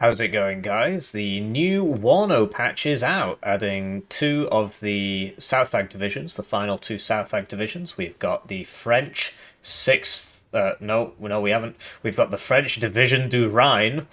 How's it going, guys? The new Warno patch is out, adding two of the Southag divisions, the final two Southag divisions. We've got the French 6th. No, we haven't. We've got the French Division du Rhine,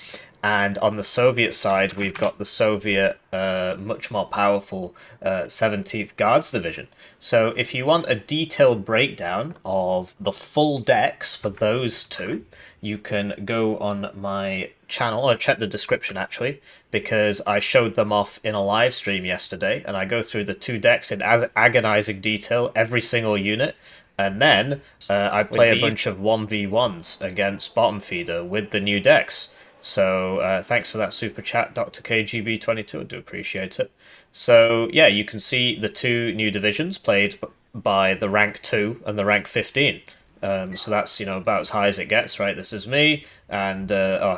and on the Soviet side, we've got the Soviet, much more powerful 17th Guards Division. So, if you want a detailed breakdown of the full decks for those two, you can go on my channel, or check the description actually, because I showed them off in a live stream yesterday, and I go through the two decks in agonizing detail, every single unit, and then I play a bunch of 1v1s against Bottom Feeder with the new decks. So thanks for that super chat, Dr. KGB22. I do appreciate it. So yeah, you can see the two new divisions played by the rank 2 and the rank 15. So that's about as high as it gets, right? This is me, and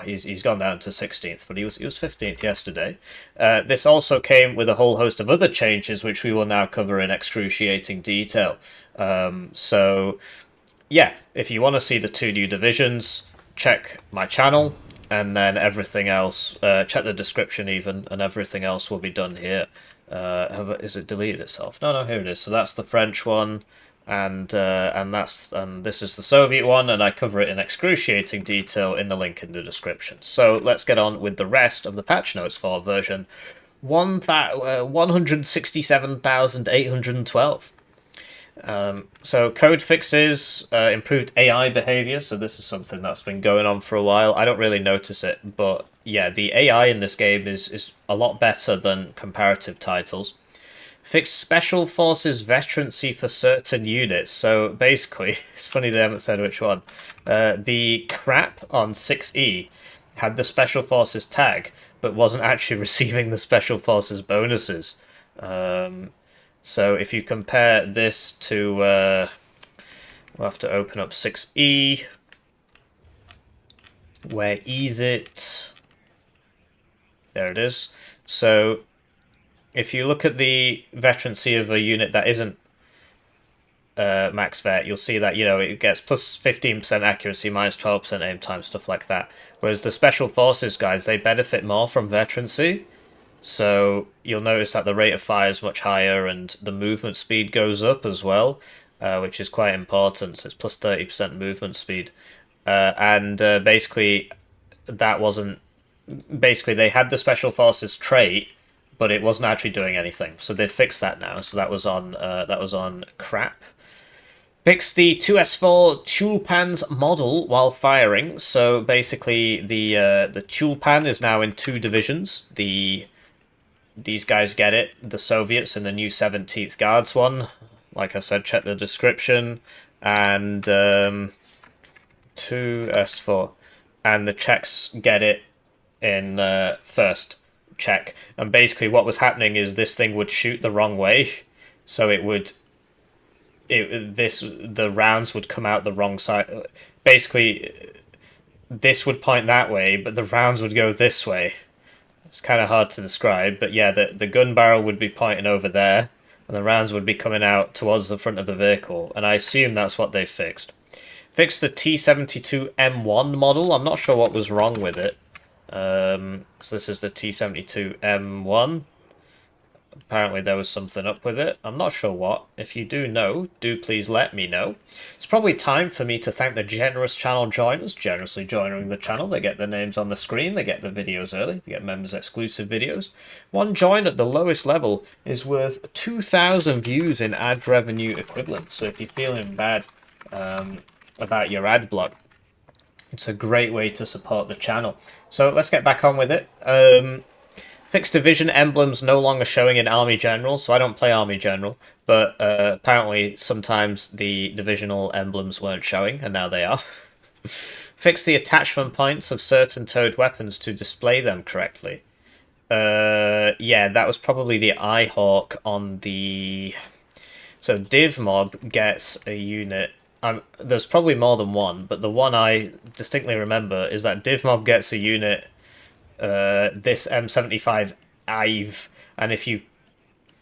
he's gone down to 16th, but he was 15th yesterday. This also came with a whole host of other changes, which we will now cover in excruciating detail. So yeah, if you want to see the two new divisions, check my channel, and then everything else, check the description even, and everything else will be done here. Is it deleted itself? No, here it is. So that's the French one, and this is the Soviet one, and I cover it in excruciating detail in the link in the description. So let's get on with the rest of the patch notes for version 167,812. So code fixes, improved AI behavior. So this is something that's been going on for a while. I don't really notice it, but yeah, the AI in this game is a lot better than comparative titles. Fixed special forces veterancy for certain units. So basically, it's funny they haven't said which one. The crap on 6E had the special forces tag, but wasn't actually receiving the special forces bonuses. So if you compare this to, we'll have to open up 6E. Where is it? There it is. So if you look at the veterancy of a unit that isn't max vet, you'll see that, it gets plus 15% accuracy, minus 12% aim time, stuff like that. Whereas the special forces guys, they benefit more from veterancy. So you'll notice that the rate of fire is much higher, and the movement speed goes up as well, which is quite important. So it's plus 30% movement speed. Basically, that wasn't... Basically, they had the Special Forces trait, but it wasn't actually doing anything. So they fixed that now. So that was on crap. Fixed the 2S4 Tulpan's model while firing. So basically, the Tulpan is now in two divisions. These guys get it, the Soviets and the new 17th Guards one. Like I said, check the description. And 2S4. And the Czechs get it in first. Check. And basically what was happening is this thing would shoot the wrong way. So the rounds would come out the wrong side. Basically, this would point that way, but the rounds would go this way. It's kind of hard to describe, but yeah, the gun barrel would be pointing over there, and the rounds would be coming out towards the front of the vehicle, and I assume that's what they fixed. Fixed the T-72M1 model. I'm not sure what was wrong with it. So this is the T-72M1. Apparently there was something up with it. I'm not sure what. If you do know, do please let me know. It's probably time for me to thank the generous channel joiners, generously joining the channel. They get their names on the screen, they get the videos early, they get members exclusive videos. One join at the lowest level is worth 2,000 views in ad revenue equivalent. So if you're feeling bad about your ad block, it's a great way to support the channel. So let's get back on with it. Fixed division emblems no longer showing in Army General, so I don't play Army General, but apparently sometimes the divisional emblems weren't showing, and now they are. Fixed the attachment points of certain towed weapons to display them correctly. Yeah, that was probably the Eyehawk on the... So Div Mob gets a unit... there's probably more than one, but the one I distinctly remember is that Div Mob gets a unit... this M75 Ive, and if you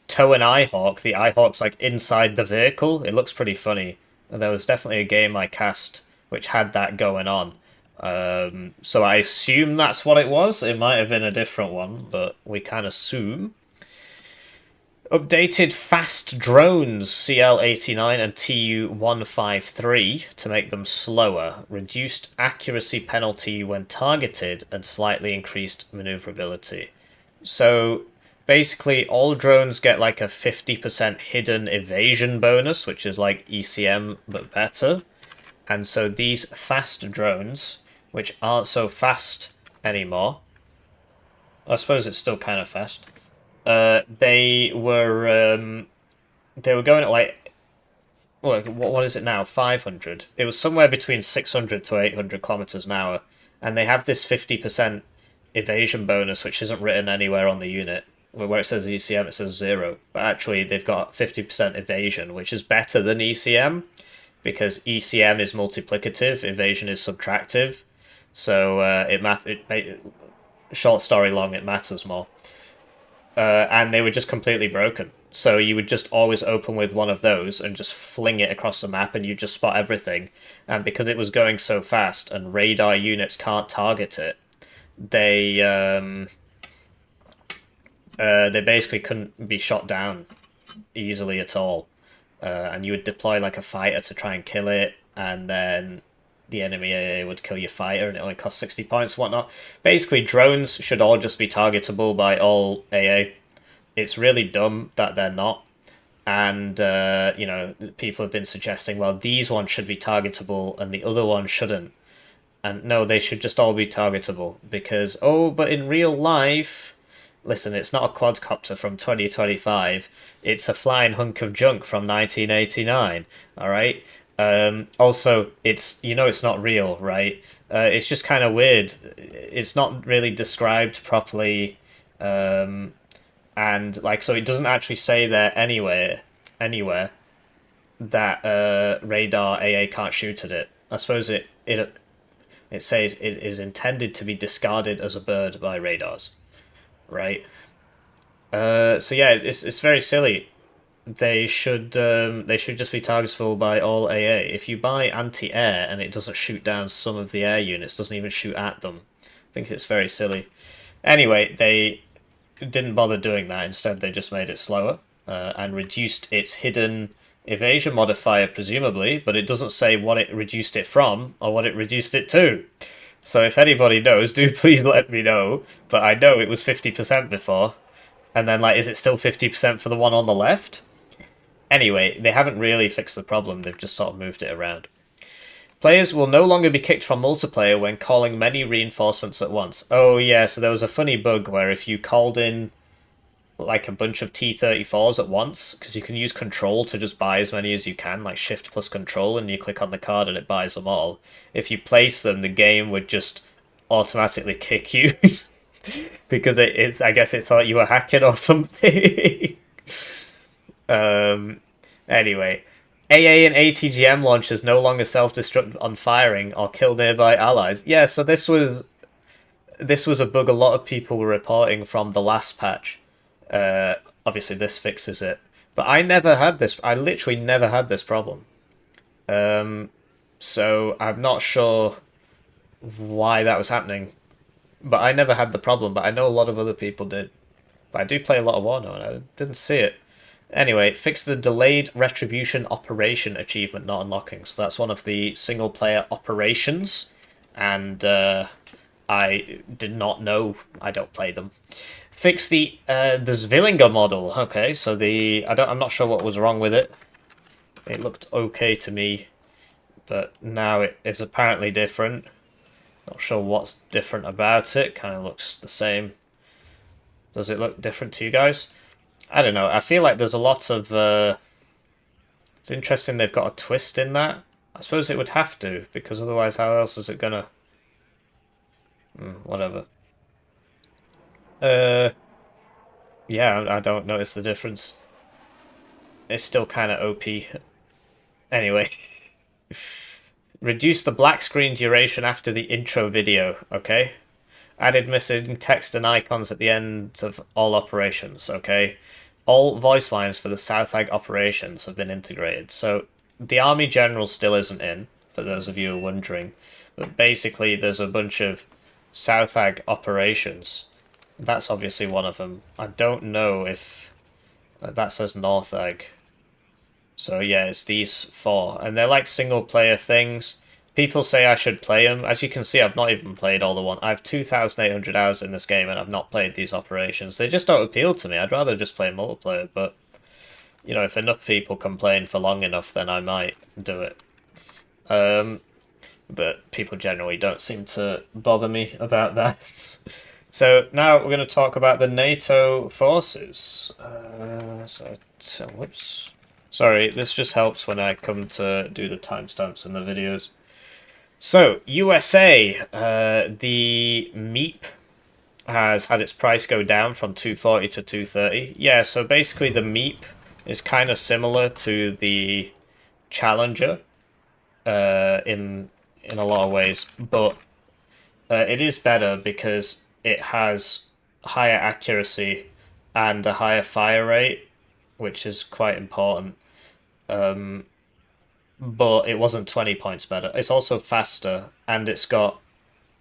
tow an Eyehawk, the Eyehawk's like inside the vehicle. It looks pretty funny. And there was definitely a game I cast which had that going on. So I assume that's what it was. It might have been a different one, but we can assume. Updated fast drones CL-89 and TU-153 to make them slower, reduced accuracy penalty when targeted, and slightly increased maneuverability. So basically all drones get like a 50% hidden evasion bonus, which is like ECM but better. And so these fast drones, which aren't so fast anymore, I suppose it's still kind of fast. They were going at like what is it now? 500. It was somewhere between 600 to 800 kilometers an hour, and they have this 50% evasion bonus, which isn't written anywhere on the unit. Where it says ECM, it says 0. But actually, they've got 50% evasion, which is better than ECM because ECM is multiplicative, evasion is subtractive. So short story long, it matters more. And they were just completely broken. So you would just always open with one of those and just fling it across the map, and you just spot everything. And because it was going so fast, and radar units can't target it, they basically couldn't be shot down easily at all. And you would deploy like a fighter to try and kill it, and then the enemy AA would kill your fighter, and it only costs 60 points and whatnot. Basically, drones should all just be targetable by all AA. It's really dumb that they're not. And, people have been suggesting, well, these ones should be targetable and the other ones shouldn't. And no, they should just all be targetable because, but in real life, listen, it's not a quadcopter from 2025. It's a flying hunk of junk from 1989. All right. Also, it's it's not real, right? It's just kind of weird. It's not really described properly, and like so, it doesn't actually say there anywhere that radar AA can't shoot at it. I suppose it says it is intended to be discarded as a bird by radars, right? So yeah, it's very silly. They should just be targetable by all AA. If you buy anti-air and it doesn't shoot down some of the air units, doesn't even shoot at them, I think it's very silly. Anyway, they didn't bother doing that. Instead, they just made it slower and reduced its hidden evasion modifier, presumably, but it doesn't say what it reduced it from or what it reduced it to. So if anybody knows, do please let me know. But I know it was 50% before. And then, is it still 50% for the one on the left? Anyway, they haven't really fixed the problem, they've just sort of moved it around. Players will no longer be kicked from multiplayer when calling many reinforcements at once. Oh yeah, so there was a funny bug where if you called in like a bunch of T-34s at once, because you can use control to just buy as many as you can, like shift plus control, and you click on the card and it buys them all. If you place them, the game would just automatically kick you because I guess it thought you were hacking or something. Anyway, AA and ATGM launchers no longer self-destruct on firing or kill nearby allies. Yeah, so this was a bug a lot of people were reporting from the last patch. Obviously, this fixes it, but I never had this. I literally never had this problem. So I'm not sure why that was happening, but I never had the problem. But I know a lot of other people did. But I do play a lot of Warno, and I didn't see it. Anyway, fix the delayed retribution operation achievement not unlocking. So that's one of the single player operations, and I did not know. I don't play them. Fix the Zvillinger model. Okay, so I'm not sure what was wrong with it. It looked okay to me, but now it is apparently different. Not sure what's different about it. Kind of looks the same. Does it look different to you guys? I don't know. I feel like there's a lot of... It's interesting they've got a twist in that. I suppose it would have to, because otherwise how else is it gonna... whatever. Yeah, I don't notice the difference. It's still kind of OP. Anyway. Reduce the black screen duration after the intro video, okay? Added missing text and icons at the end of all operations, okay? All voice lines for the Southag operations have been integrated. So the Army General still isn't in, for those of you who are wondering. But basically, there's a bunch of South Ag operations. That's obviously one of them. I don't know if that says North Ag. So yeah, it's these four, and they're like single player things. People say I should play them. As you can see, I've not even played all the one. I have 2,800 hours in this game, and I've not played these operations. They just don't appeal to me. I'd rather just play multiplayer, but you know, if enough people complain for long enough, then I might do it. But people generally don't seem to bother me about that. So now we're going to talk about the NATO forces. Whoops. Sorry, this just helps when I come to do the timestamps in the videos. So, USA, the MEEP has had its price go down from 240 to 230. Yeah, so basically the MEEP is kind of similar to the Challenger in a lot of ways, but it is better because it has higher accuracy and a higher fire rate, which is quite important. But it wasn't 20 points better. It's also faster, and it's got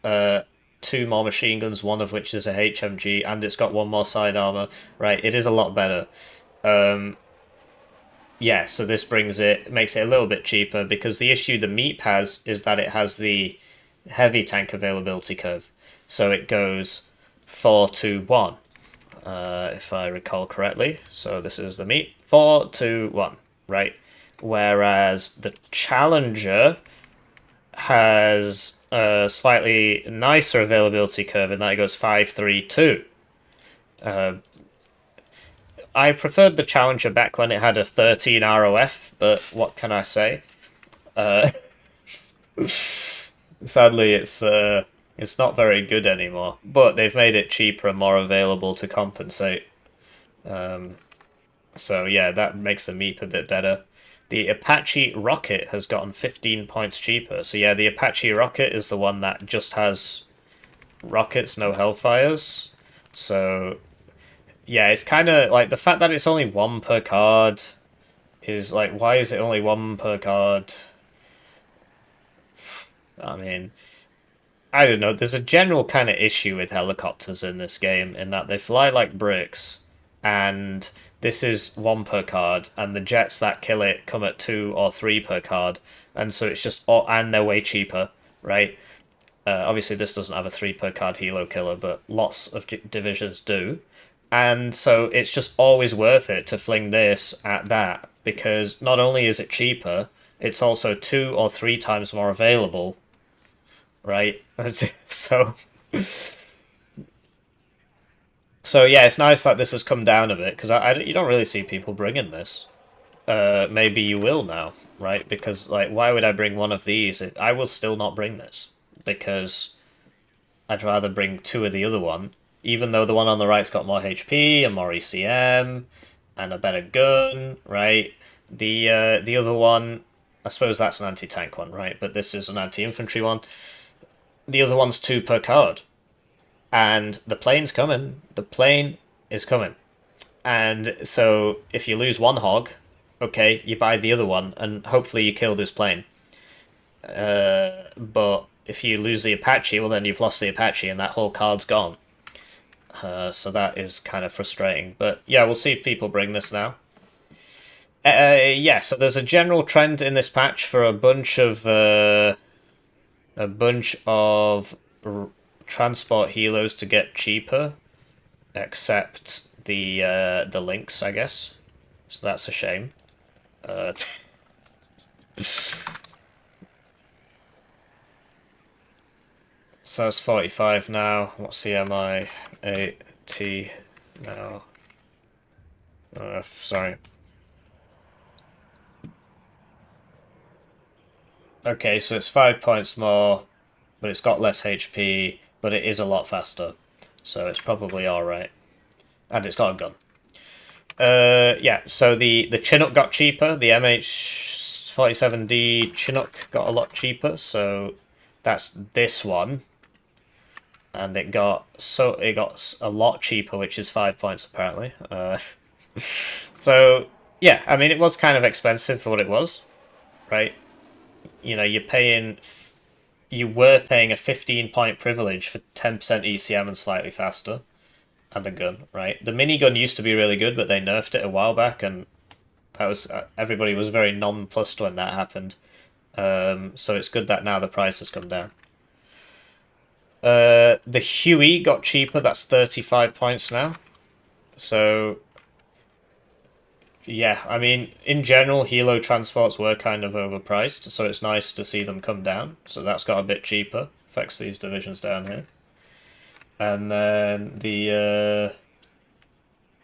two more machine guns, one of which is a HMG, and it's got one more side armor. Right, it is a lot better. Yeah, so this makes it a little bit cheaper, because the issue the MEEP has is that it has the heavy tank availability curve. So it goes 4-2-1, if I recall correctly. So this is the MEEP, 4-2-1, right? Whereas the Challenger has a slightly nicer availability curve in that it goes 5-3-2. I preferred the Challenger back when it had a 13 ROF, but what can I say? Sadly, it's not very good anymore. But they've made it cheaper and more available to compensate. So yeah, that makes the MEEP a bit better. The Apache Rocket has gotten 15 points cheaper. So yeah, the Apache Rocket is the one that just has rockets, no Hellfires. So yeah, it's kind of like the fact that it's only one per card is like, why is it only one per card? I mean, I don't know. There's a general kind of issue with helicopters in this game in that they fly like bricks, and this is one per card, and the jets that kill it come at 2 or 3 per card, and so it's just, and they're way cheaper, right? Obviously, this doesn't have a 3 per card helo killer, but lots of divisions do. And so it's just always worth it to fling this at that, because not only is it cheaper, it's also 2 or 3 times more available, right? So yeah, it's nice that this has come down a bit, because you don't really see people bringing this. Maybe you will now, right? Because, like, why would I bring one of these? I will still not bring this, because I'd rather bring 2 of the other one, even though the one on the right's got more HP and more ECM and a better gun, right? The other one, I suppose that's an anti-tank one, right? But this is an anti-infantry one. The other one's 2 per card. And the plane's coming. The plane is coming. And so if you lose one hog, okay, you buy the other one, and hopefully you kill this plane. But if you lose the Apache, well then you've lost the Apache and that whole card's gone. So that is kind of frustrating. But yeah, we'll see if people bring this now. Yeah, so there's a general trend in this patch for a bunch of transport helos to get cheaper, except the links, I guess. So that's a shame. So it's 45 now. What's the MI? 8T now. Sorry. Okay, so it's 5 points more, but it's got less HP, but it is a lot faster. So it's probably alright. And it's got a gun. Yeah, so the Chinook got cheaper. The MH47D Chinook got a lot cheaper, so that's this one. And it got a lot cheaper, which is 5 points apparently. So yeah, I mean, it was kind of expensive for what it was, right? You know, you're paying you were paying a 15-point privilege for 10% ECM and slightly faster, and a gun, right? The minigun used to be really good, but they nerfed it a while back, and that was everybody was very nonplussed when that happened. So it's good that now the price has come down. The Huey got cheaper. That's 35 points now. So yeah, I mean, in general, Helo transports were kind of overpriced, so it's nice to see them come down. So that's got a bit cheaper. Affects these divisions down here. And then the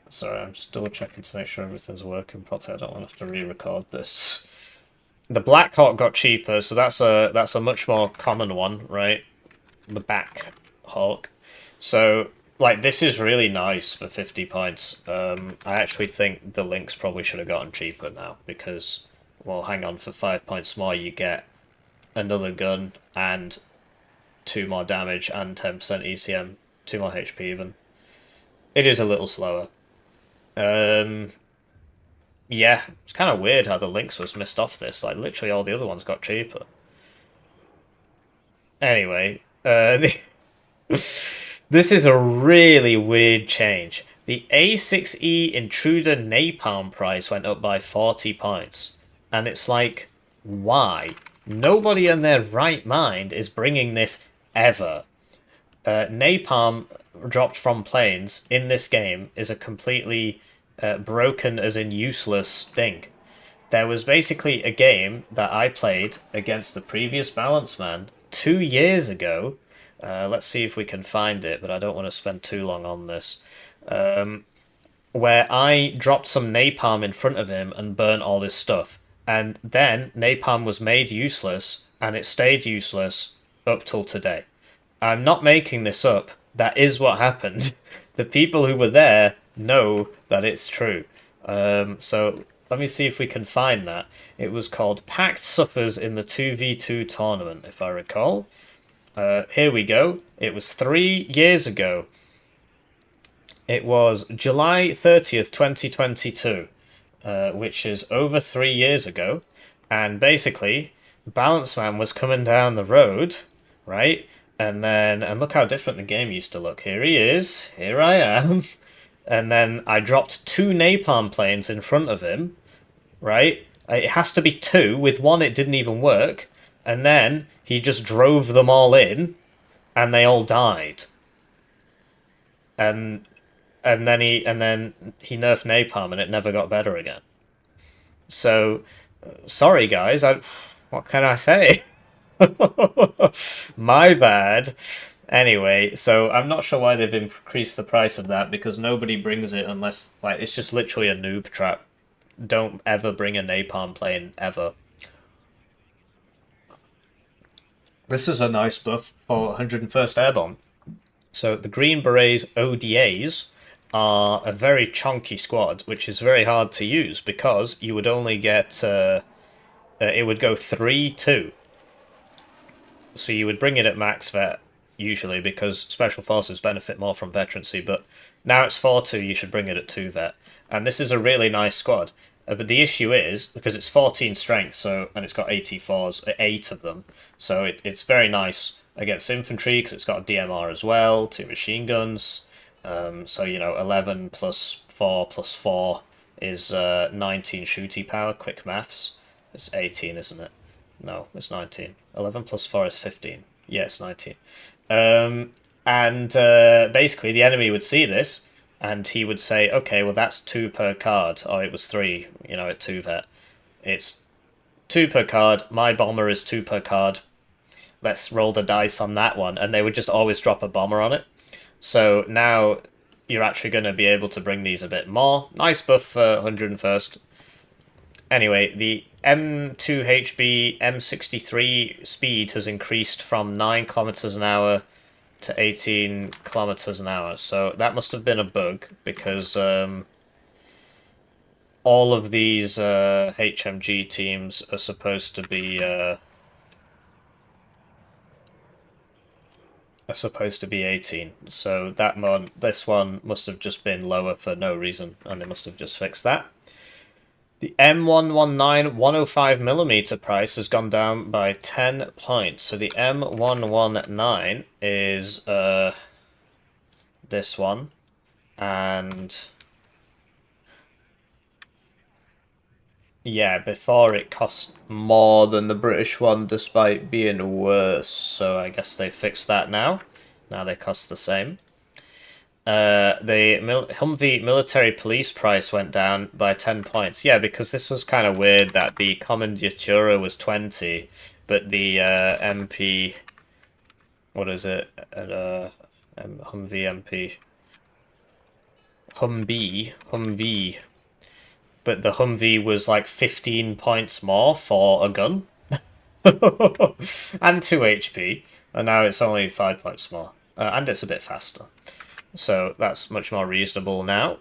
sorry, I'm just double checking to make sure everything's working properly. I don't want to have to re-record this. The Black Hawk got cheaper, so that's a much more common one, right? The Back Hawk. So like this is really nice for 50 points. I actually think the Lynx probably should have gotten cheaper now because, well, hang on, for 5 points more you get another gun and 2 more damage and 10% ECM, 2 more HP even. It is a little slower. Yeah, it's kind of weird how the Lynx was missed off this. Like, literally all the other ones got cheaper. Anyway, this is a really weird change. The A6E Intruder Napalm price went up by 40 points. And it's like, why? Nobody in their right mind is bringing this ever. Napalm dropped from planes in this game is a completely broken, as in useless, thing. There was basically a game that I played against the previous Balance Man 2 years ago. Let's see if we can find it, but I don't want to spend too long on this. Where I dropped some napalm in front of him and burnt all his stuff. And then napalm was made useless, and it stayed useless up till today. I'm not making this up. That is what happened. The people who were there know that it's true. So let me see if we can find that. It was called Pact Suffers in the 2v2 tournament, if I recall. Here we go. It was 3 years ago. It was July 30th, 2022, which is over 3 years ago. And basically, Balance Man was coming down the road, right? And look how different the game used to look. Here he is. Here I am. And then I dropped 2 napalm planes in front of him, right? It has to be 2. With 1, it didn't even work. And then he just drove them all in, and they all died. And then he nerfed napalm, and it never got better again. So, sorry guys. What can I say? My bad. Anyway, so I'm not sure why they've increased the price of that, because nobody brings it unless, like, it's just literally a noob trap. Don't ever bring a napalm plane, ever. This is a nice buff for 101st Airborne. So the Green Berets ODAs are a very chunky squad, which is very hard to use because you would only get... it would go 3-2. So you would bring it at max vet, usually, because Special Forces benefit more from veterancy, but now it's 4-2, you should bring it at 2 vet. And this is a really nice squad. But the issue is, because it's 14 strength, so and it's got AT4s, 8 of them, so it's very nice against infantry, because it's got a DMR as well, 2 machine guns, so, 11 plus 4 is 19 shooty power, quick maths. It's 18, isn't it? No, it's 19. 11 plus 4 is 15. Yeah, it's 19. Basically, the enemy would see this, and he would say, okay, well, that's 2 per card. Oh, it was 3, at 2 vet. It's 2 per card. My bomber is 2 per card. Let's roll the dice on that one. And they would just always drop a bomber on it. So now you're actually going to be able to bring these a bit more. Nice buff for 101st. Anyway, the M2HB M63 speed has increased from 9 kilometers an hour to 18 kilometers an hour. So that must have been a bug, because all of these HMG teams are supposed to be 18. So this one must have just been lower for no reason, and they must have just fixed that. The M119 105mm price has gone down by 10 points. So the M119 is this one, and yeah, before it cost more than the British one despite being worse. So I guess they fixed that now. Now they cost the same. The Humvee military police price went down by 10 points. Yeah, because this was kind of weird that the Kommandatura was 20, but the MP, what is it? Humvee MP. Humvee. But the Humvee was like 15 points more for a gun. And 2 HP. And now it's only 5 points more. And it's a bit faster. So that's much more reasonable now.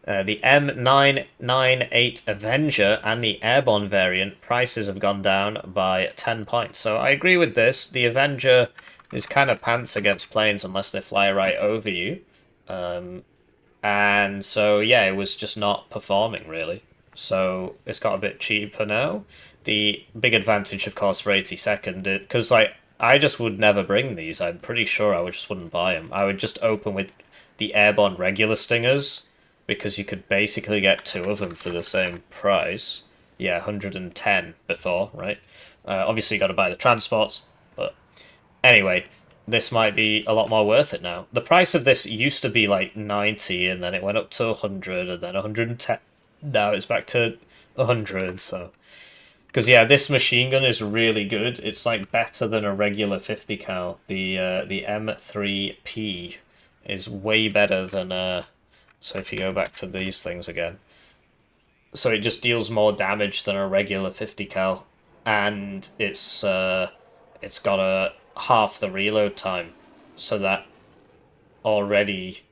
The M998 Avenger and the Airborne variant prices have gone down by 10 points. So I agree with this. The Avenger is kind of pants against planes unless they fly right over you. And so, yeah, it was just not performing, really. So it's got a bit cheaper now. The big advantage, of course, for 82nd, because, like, I just would never bring these. I'm pretty sure I just wouldn't buy them. I would just open with the airborne regular Stingers, because you could basically get two of them for the same price. Yeah, 110 before, right? Obviously, you got to buy the transports, but anyway, this might be a lot more worth it now. The price of this used to be like 90, and then it went up to 100, and then 110. Now it's back to 100, so... Because, yeah, this machine gun is really good. It's, like, better than a regular 50 cal. The M3P is way better than... So if you go back to these things again. So it just deals more damage than a regular 50 cal. And it's got a half the reload time. So that already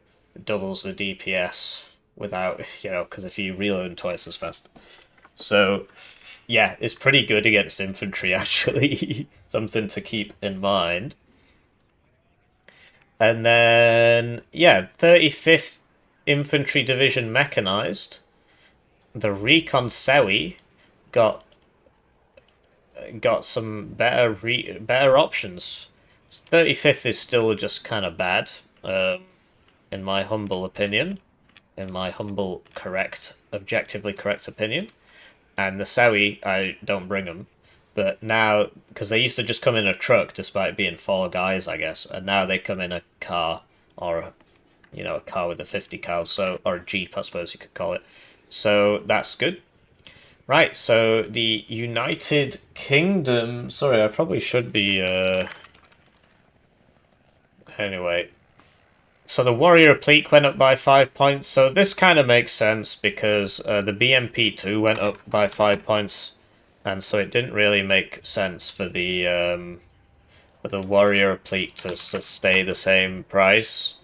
doubles the DPS without, because if you reload twice as fast. So... yeah, it's pretty good against infantry, actually. Something to keep in mind. And then, yeah, 35th Infantry Division Mechanized. The Recon Sewi got some better options. 35th is still just kind of bad, in my humble opinion. In my humble, objectively correct opinion. And the Sewi, I don't bring them. But now, because they used to just come in a truck despite being 4 guys, I guess. And now they come in a car, or, a car with a 50 cal, or a Jeep, I suppose you could call it. So that's good. Right, so the United Kingdom... Sorry, I probably should be... Anyway... So the Warrior Replique went up by 5 points, so this kind of makes sense because the BMP2 went up by 5 points, and so it didn't really make sense for the Warrior Replique to stay the same price.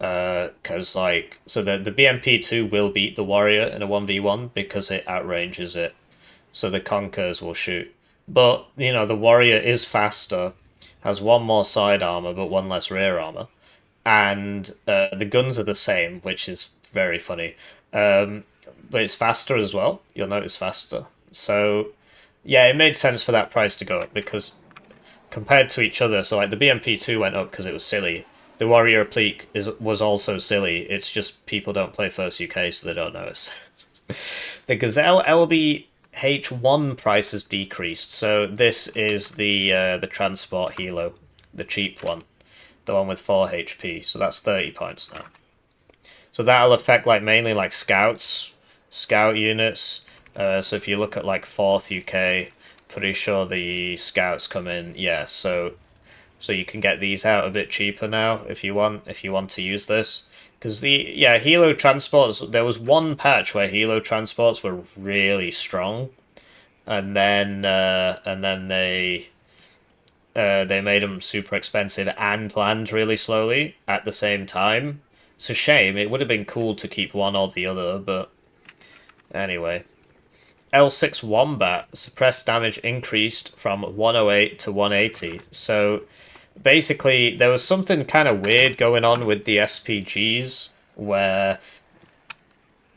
Because, so the BMP2 will beat the Warrior in a 1v1 because it outranges it, so the Conkers will shoot. But, the Warrior is faster, has 1 more side armor but 1 less rear armor. And the guns are the same, which is very funny. But it's faster as well. You'll notice faster. So, yeah, it made sense for that price to go up because compared to each other, so like the BMP2 went up because it was silly. The Warrior Replique was also silly. It's just people don't play First UK, so they don't notice. The Gazelle LBH1 price has decreased. So this is the transport helo, the cheap one. The one with 4 HP, so that's 30 points now. So that'll affect mainly scouts, scout units. So if you look at 4th UK, pretty sure the scouts come in. Yeah, so you can get these out a bit cheaper now if you want to use this. Because helo transports, there was one patch where helo transports were really strong, and then they made them super expensive and land really slowly at the same time. It's a shame. It would have been cool to keep one or the other, but anyway. L6 Wombat, suppressed damage increased from 108 to 180. So basically, there was something kind of weird going on with the SPGs where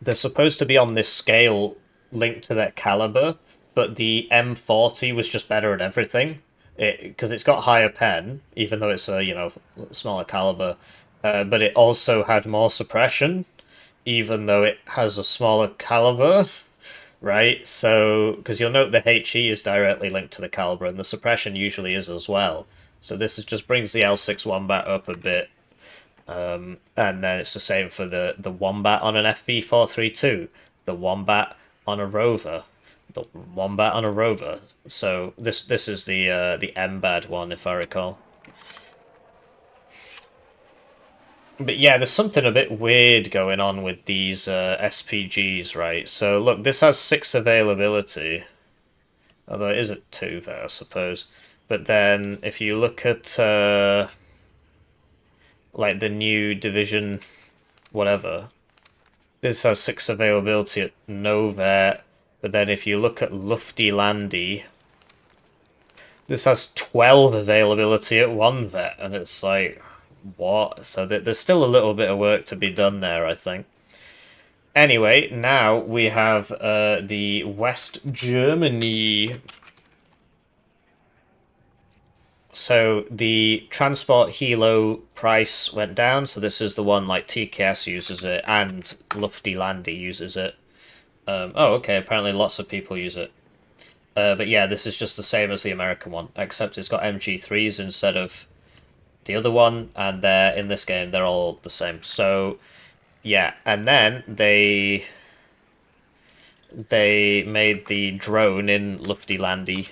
they're supposed to be on this scale linked to their caliber, but the M40 was just better at everything. Because it's got higher pen, even though it's a smaller caliber, but it also had more suppression, even though it has a smaller caliber, right? So because you'll note the HE is directly linked to the caliber, and the suppression usually is as well. So just brings the L6 Wombat up a bit. And then it's the same for the Wombat on an FV432, the Wombat on a Rover, the Wombat on a Rover. So this is the MBAD one, if I recall. But yeah, there's something a bit weird going on with these SPGs, right? So look, this has 6 availability, although it is at 2 there, I suppose. But then if you look at like the new division, whatever, this has 6 availability at no vet. But then if you look at Lufty Landy, this has 12 availability at 1 vet, and it's like, what? So there's still a little bit of work to be done there, I think. Anyway, now we have the West Germany. So the transport helo price went down, so this is the one like TKS uses it and Lufty Landy uses it. Oh, okay, apparently lots of people use it. But yeah, this is just the same as the American one, except it's got MG3s instead of the other one, and in this game, they're all the same. So, yeah, and then they made the drone in Lufty Landy.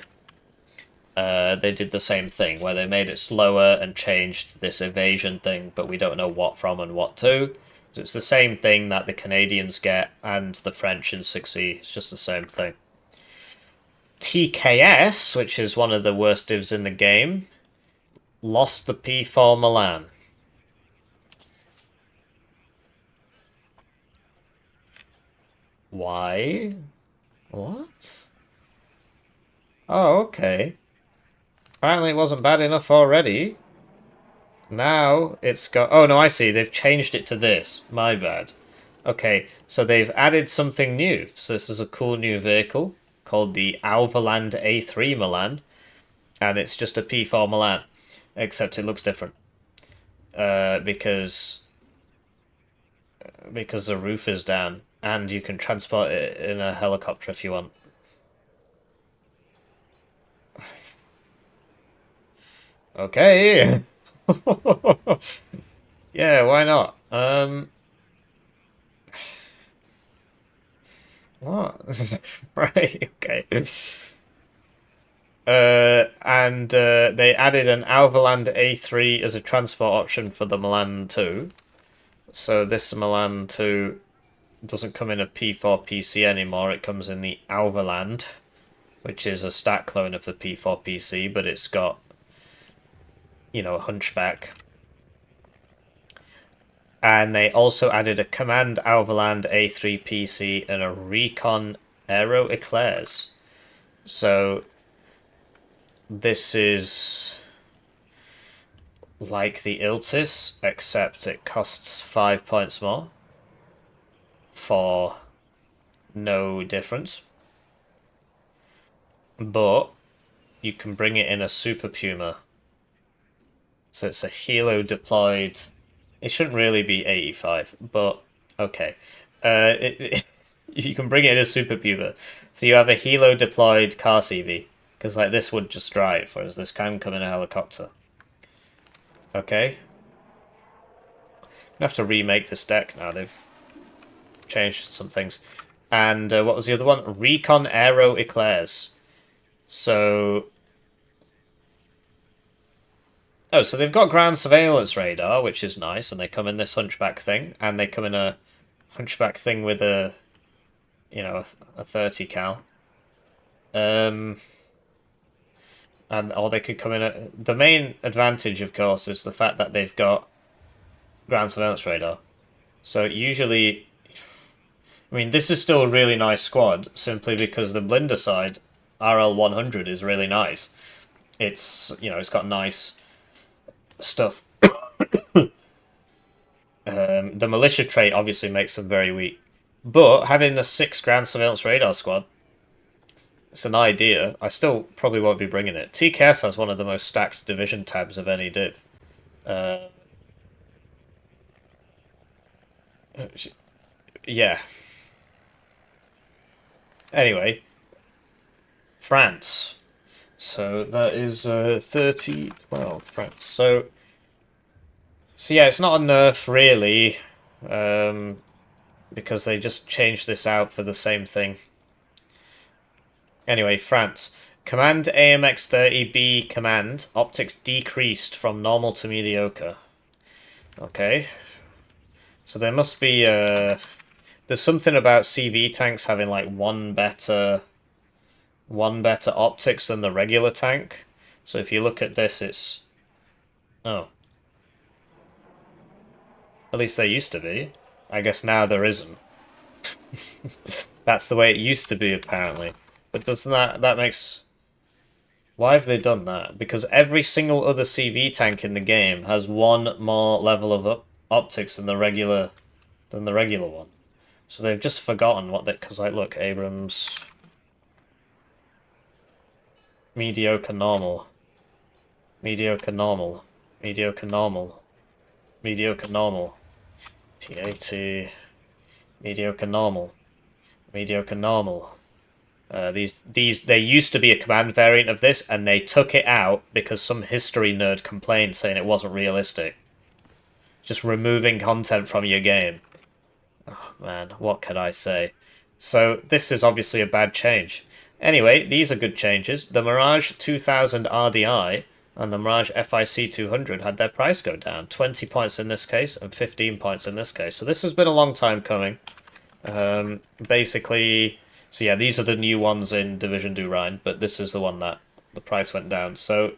They did the same thing, where they made it slower and changed this evasion thing, but we don't know what from and what to. So it's the same thing that the Canadians get and the French in 6E. It's just the same thing. TKS, which is one of the worst divs in the game, lost the P4 Milan. Why? What? Oh, okay. Apparently it wasn't bad enough already. Now it's got... Oh, no, I see. They've changed it to this. My bad. Okay, so they've added something new. So this is a cool new vehicle called the Auverland A3 Milan. And it's just a P4 Milan. Except it looks different. Because the roof is down. And you can transport it in a helicopter if you want. Okay. Yeah, why not? What? Right, okay. And they added an Auverland A3 as a transport option for the Milan 2. So this Milan 2 doesn't come in a P4 PC anymore, it comes in the Auverland, which is a stat clone of the P4 PC, but it's got, a hunchback. And they also added a Command Auverland A3 PC and a Recon Aero Eclairs. So this is like the Iltis, except it costs 5 points more for no difference. But you can bring it in a Super Puma. So it's a helo deployed. It shouldn't really be 85, but okay. You can bring it in a Super Puma. So you have a helo deployed car CV, because like this would just drive, whereas this can come in a helicopter. Okay. I have to remake this deck now. They've changed some things. And what was the other one? Recon Aero Eclairs. So... Oh, so they've got ground surveillance radar, which is nice, and they come in this hunchback thing, and they come in a hunchback thing with a 30 cal. And or they could come in the main advantage, of course, is the fact that they've got ground surveillance radar. So usually, I mean, this is still a really nice squad, simply because the Blinder side, RL100, is really nice. It's got nice stuff. The militia trait obviously makes them very weak. But having the 6 grand surveillance radar squad, it's an idea. I still probably won't be bringing it. TKS has one of the most stacked division tabs of any div. Uh, yeah. Anyway, France. So that is 30, 12, France. So yeah, it's not a nerf really, um, because they just changed this out for the same thing. Anyway, France. Command AMX30B command. Optics decreased from normal to mediocre. Okay. So there must be there's something about CV tanks having like one better optics than the regular tank. So if you look at this, it's oh, at least there used to be. I guess now there isn't. That's the way it used to be apparently. But doesn't that makes why have they done that? Because every single other CV tank in the game has one more level of optics than the regular one. So they've just forgotten what they because like look Abrams mediocre normal, mediocre normal, mediocre normal, mediocre normal, T80, mediocre normal, mediocre normal. These there used to be a command variant of this, and they took it out because some history nerd complained saying it wasn't realistic. Just removing content from your game. Oh man, what can I say? So this is obviously a bad change. Anyway, these are good changes. The Mirage 2000 RDI and the Mirage FIC 200 had their price go down. 20 points in this case and 15 points in this case. So this has been a long time coming. Basically, so yeah, these are the new ones in Division du Rhine, but this is the one that the price went down. So,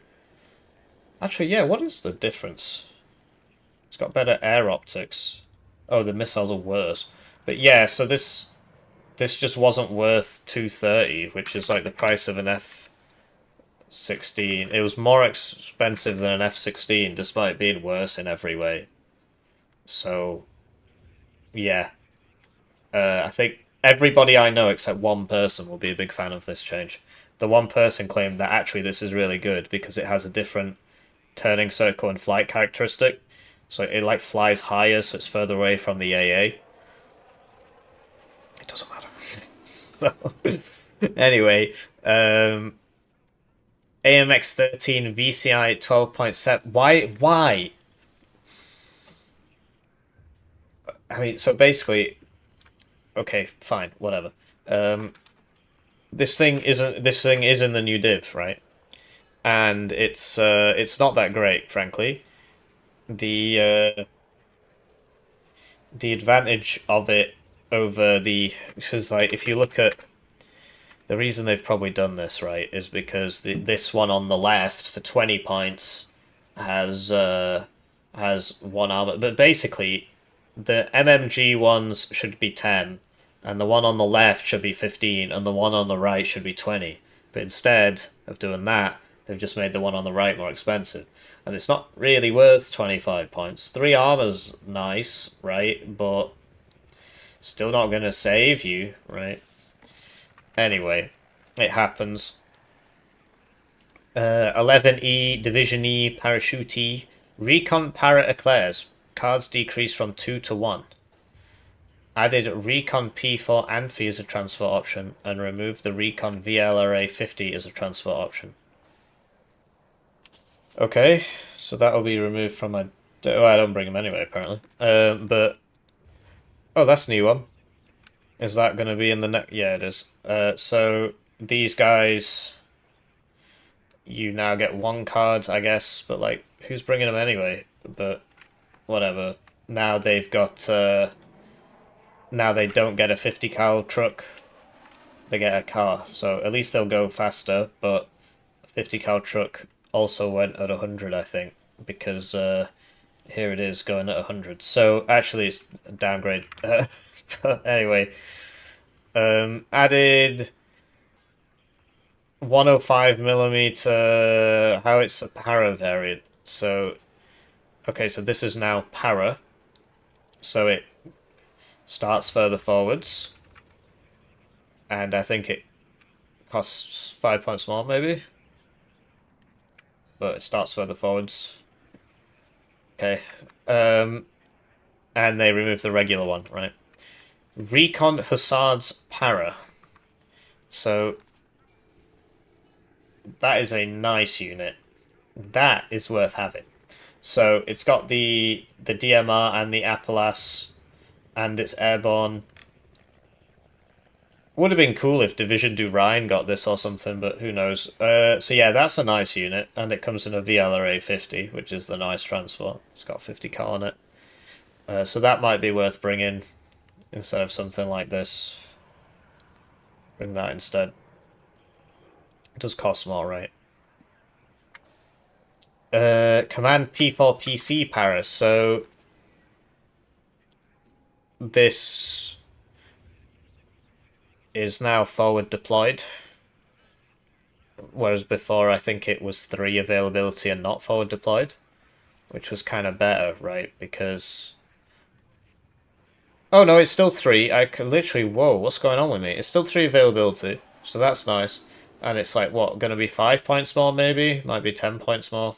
actually, yeah, what is the difference? It's got better air optics. Oh, the missiles are worse. But yeah, so this just wasn't worth 230, which is like the price of an F-16. It was more expensive than an F-16, despite being worse in every way. So, yeah. I think everybody I know except one person will be a big fan of this change. The one person claimed that actually this is really good because it has a different turning circle and flight characteristic. So it like flies higher, so it's further away from the AA. It doesn't matter. So anyway, AMX 13 VCI 12.7. Why? I mean, so basically, okay, fine, whatever. Um, this thing is in the new div, right? And it's not that great, frankly. The the advantage of it over the because like if you look at the reason they've probably done this right is because this one on the left for 20 points has has one armor, but basically the MMG ones should be 10, and the one on the left should be 15, and the one on the right should be 20. But instead of doing that, they've just made the one on the right more expensive. And it's not really worth 25 points. 3 armor's nice, right? But still not going to save you, right? Anyway, it happens. 11E, Division E, Parachute E, Recon Para Eclairs. Cards decreased from 2 to 1. Added Recon P4 Amphi as a transfer option, and removed the Recon VLRA 50 as a transfer option. Okay, so that'll be removed from my... Oh, I don't bring them anyway, apparently. But... Oh, that's a new one. Is that going to be in the next... Yeah, it is. So, these guys... You now get 1 card, I guess, but, like, who's bringing them anyway? But, whatever. Now they've got... Now they don't get a 50 cal truck. They get a car, so at least they'll go faster, but a 50 cal truck also went at 100, I think, because here it is going at 100. So actually it's a downgrade. But anyway, added 105mm howitzer para variant. So okay, so this is now para. So starts further forwards. And I think it costs 5 points more, maybe? But it starts further forwards. Okay. And they remove the regular one, right? Recon Hussards Para. So that is a nice unit. That is worth having. So it's got the DMR and the Appalachian, and it's airborne. Would have been cool if Division du Rhine got this or something, but who knows. So yeah, that's a nice unit, and it comes in a VLRA 50, which is the nice transport. It's got 50k on it. So that might be worth bringing instead of something like this. Bring that instead. It does cost more, right? Command P4 PC Paris. So this is now forward deployed, whereas before I think it was 3 availability and not forward deployed, which was kind of better, right? Because oh no, it's still 3. I could literally, whoa, what's going on with me? It's still 3 availability, so that's nice. And it's like, what, going to be 5 points more maybe? Might be 10 points more.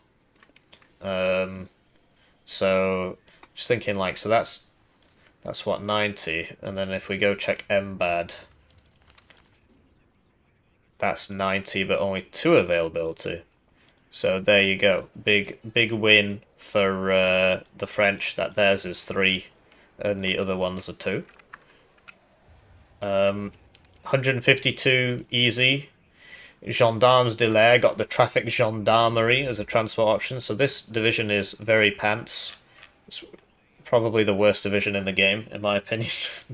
So just thinking like, so that's what, 90, and then if we go check MBAD, that's 90 but only 2 availability. So there you go. Big win for the French, that theirs is 3 and the other ones are 2. 152 easy. Gendarmes de l'air got the traffic gendarmerie as a transport option. So this division is very pants. It's probably the worst division in the game, in my opinion.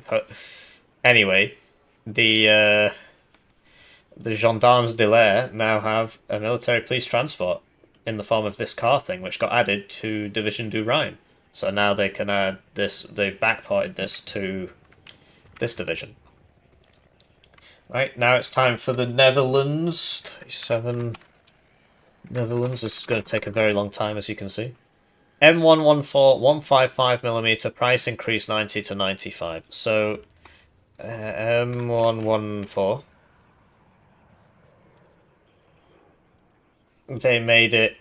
But anyway, the Gendarmes de l'air now have a military police transport in the form of this car thing, which got added to Division du Rhine. So now they can add this, they've backported this to this division. Right, now it's time for the Netherlands. 37 Netherlands. This is going to take a very long time, as you can see. M114, 155mm, price increase 90 to 95. So, M114. They made it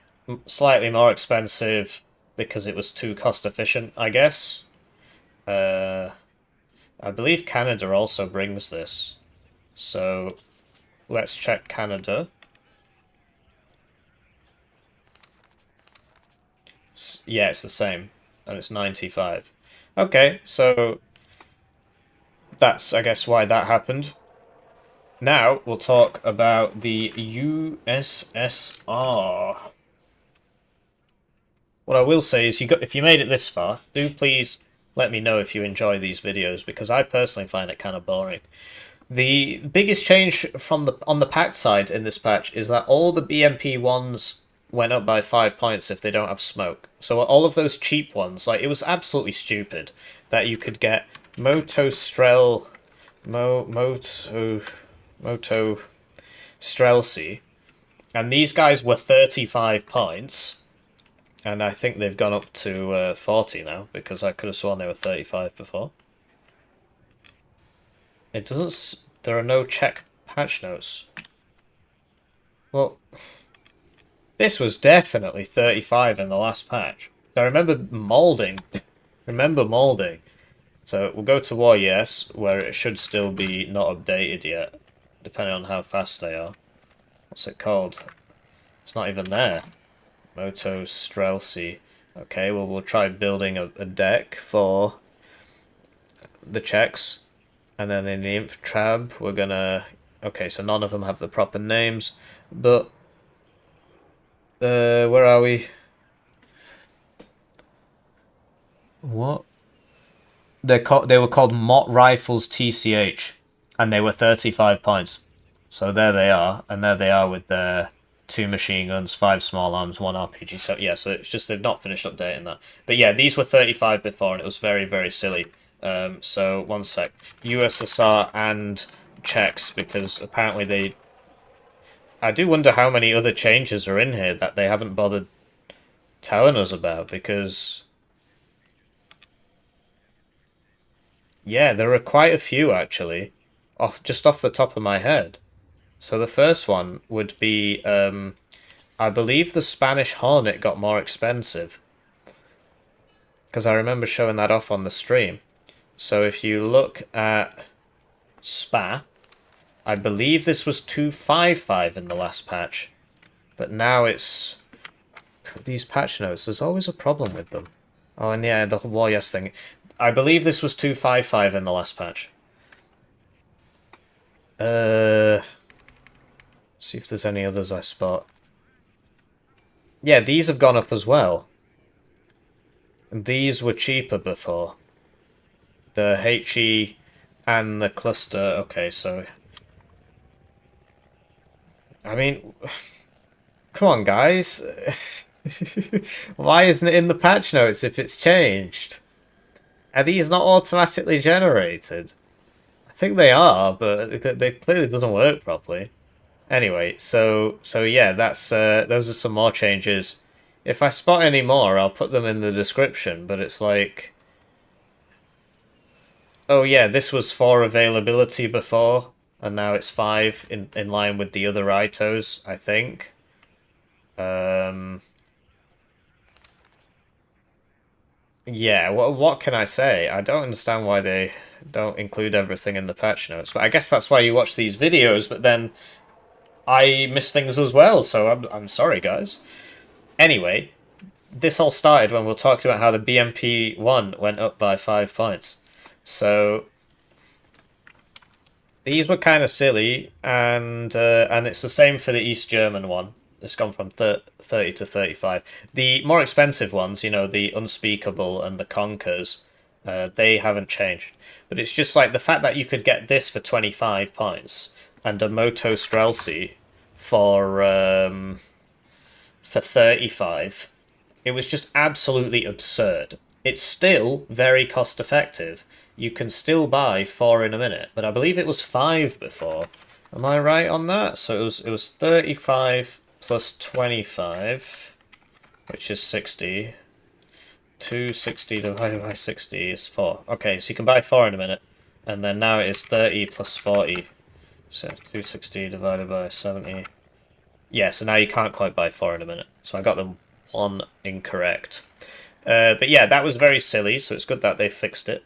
slightly more expensive because it was too cost efficient, I guess. I believe Canada also brings this. So let's check Canada. Yeah, it's the same, and it's 95. Okay, so that's, I guess, why that happened. Now we'll talk about the USSR. What I will say is, if you made it this far, do please let me know if you enjoy these videos, because I personally find it kind of boring. The biggest change from on the packed side in this patch is that all the BMP ones went up by 5 points if they don't have smoke. So all of those cheap ones, like, it was absolutely stupid that you could get Moto Strelcy, and these guys were 35 points, and I think they've gone up to 40 now, because I could have sworn they were 35 before. It doesn't... There are no Czech patch notes. Well, this was definitely 35 in the last patch. I remember molding. So we'll go to War Yes, where it should still be not updated yet, depending on how fast they are. What's it called? It's not even there. Moto Strelcy. Okay, well, we'll try building a deck for the Czechs. And then in the Inf-Trab, we're gonna... Okay, so none of them have the proper names, but... where are we? What? They were called Mott Rifles TCH, and they were 35 points. So there they are, and there they are with their 2 machine guns, 5 small arms, 1 RPG. So yeah, so it's just they've not finished updating that. But yeah, these were 35 before, and it was very, very silly. So one sec. USSR and Czechs, because apparently they... I do wonder how many other changes are in here that they haven't bothered telling us about, because Yeah, there are quite a few actually, just off the top of my head. So the first one would be, I believe the Spanish Hornet got more expensive because I remember showing that off on the stream. So if you look at Spa, I believe this was 255 in the last patch, but now it's these patch notes. There's always a problem with them. Oh, and yeah, the War Yes thing. I believe this was 255 in the last patch. See if there's any others I spot. Yeah, these have gone up as well. And these were cheaper before. The HE and the cluster. Okay, so I mean, come on, guys. Why isn't it in the patch notes if it's changed? Are these not automatically generated? I think they are, but they clearly doesn't work properly. Anyway, so yeah, that's those are some more changes. If I spot any more, I'll put them in the description, but it's like, oh yeah, this was 4 availability before, and now it's 5 in line with the other Itos, I think. Yeah, what can I say? I don't understand why they don't include everything in the patch notes, but I guess that's why you watch these videos, but then I miss things as well, so I'm sorry, guys. Anyway, this all started when we were talking about how the BMP1 went up by 5 points. So these were kind of silly, and it's the same for the East German one. It's gone from 30 to 35. The more expensive ones, you know, the Unspeakable and the Conkers, they haven't changed. But it's just like the fact that you could get this for 25 points and a Moto Streltsy for 35. It was just absolutely absurd. It's still very cost effective. You can still buy 4 in a minute, but I believe it was 5 before. Am I right on that? So it was 35 plus 25, which is 60. 260 divided by 60 is 4. Okay, so you can buy 4 in a minute. And then now it is 30 plus 40. So 260 divided by 70. Yeah, so now you can't quite buy 4 in a minute. So I got them 1 incorrect. But yeah, that was very silly, so it's good that they fixed it.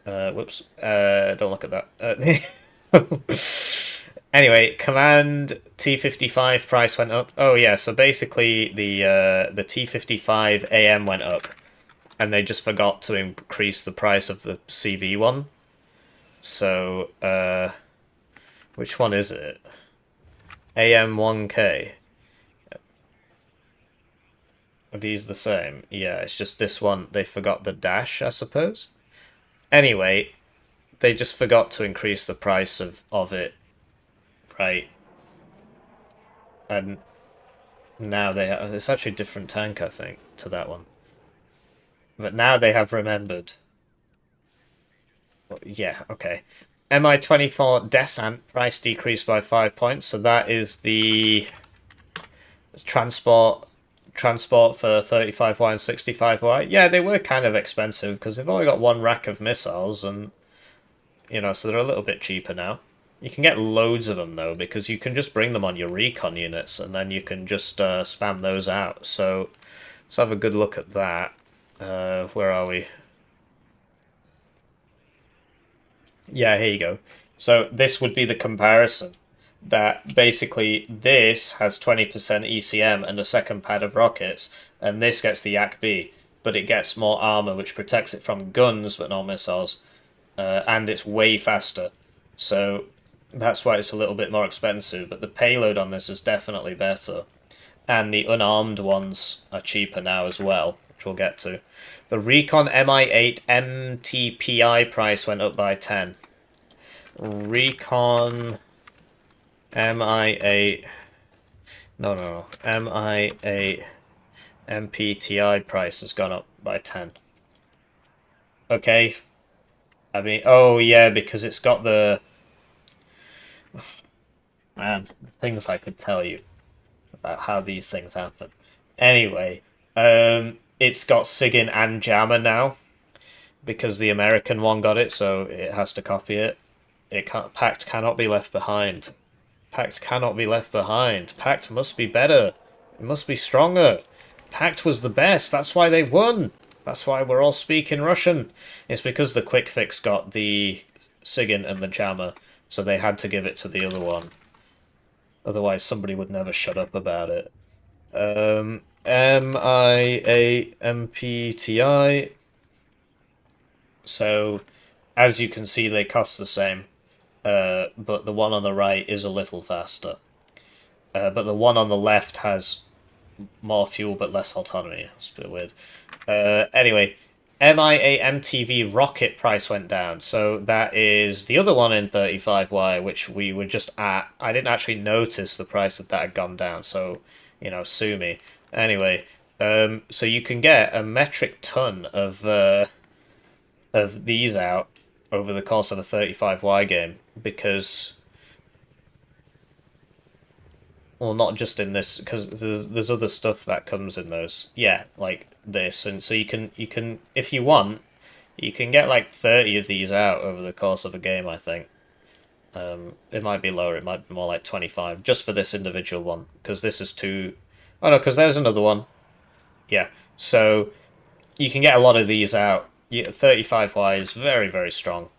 Whoops. Don't look at that. Anyway, Command T55 price went up. Oh yeah, so basically the T55 AM went up, and they just forgot to increase the price of the CV one. So which one is it? AM 1K. Are these the same? Yeah, it's just this one. They forgot the dash, I suppose. Anyway, they just forgot to increase the price of it, right? And now they have, it's actually a different tank, I think, to that one. But now they have remembered. Yeah, okay. MI-24 Descent price decreased by 5 points, so that is the transport for 35Y and 65Y. Yeah, they were kind of expensive because they've only got 1 rack of missiles, and you know, so they're a little bit cheaper now. You can get loads of them though, because you can just bring them on your recon units, and then you can just spam those out. So let's have a good look at that. Where are we? Yeah, here you go. So this would be the comparison. That basically this has 20% ECM and a second pad of rockets, and this gets the Yak-B, but it gets more armor, which protects it from guns but not missiles, and it's way faster. So that's why it's a little bit more expensive, but the payload on this is definitely better. And the unarmed ones are cheaper now as well, which we'll get to. The Recon MI8 MTPI price went up by 10. Recon MI8... No. MI8 MPTI price has gone up by 10. Okay. I mean, oh yeah, because it's got the... Man, things I could tell you about how these things happen. Anyway, it's got SIGINT and Jammer now. because the American one got it, so it has to copy it. It can't. Pact cannot be left behind. Pact cannot be left behind. Pact must be better. It must be stronger. Pact was the best. That's why they won. That's why we're all speaking Russian. It's because the quick fix got the SIGINT and the jammer, so they had to give it to the other one. Otherwise, somebody would never shut up about it. MIAMPTI. So, as you can see, they cost the same, but the one on the right is a little faster. But the one on the left has more fuel but less autonomy. It's a bit weird. Anyway, MIAMTV rocket price went down, so that is the other one in 35Y, which we were just at. I didn't actually notice the price of that had gone down, so, you know, sue me. Anyway, so you can get a metric ton of these out over the course of a 35Y game, because, well, not just in this, because there's other stuff that comes in those. Yeah, like this, and so you can if you want, you can get like 30 of these out over the course of a game. I think it might be lower. It might be more like 25 just for this individual one, because this is two. Oh no, because there's another one. Yeah, so you can get a lot of these out. Yeah, 35Y is very, very strong.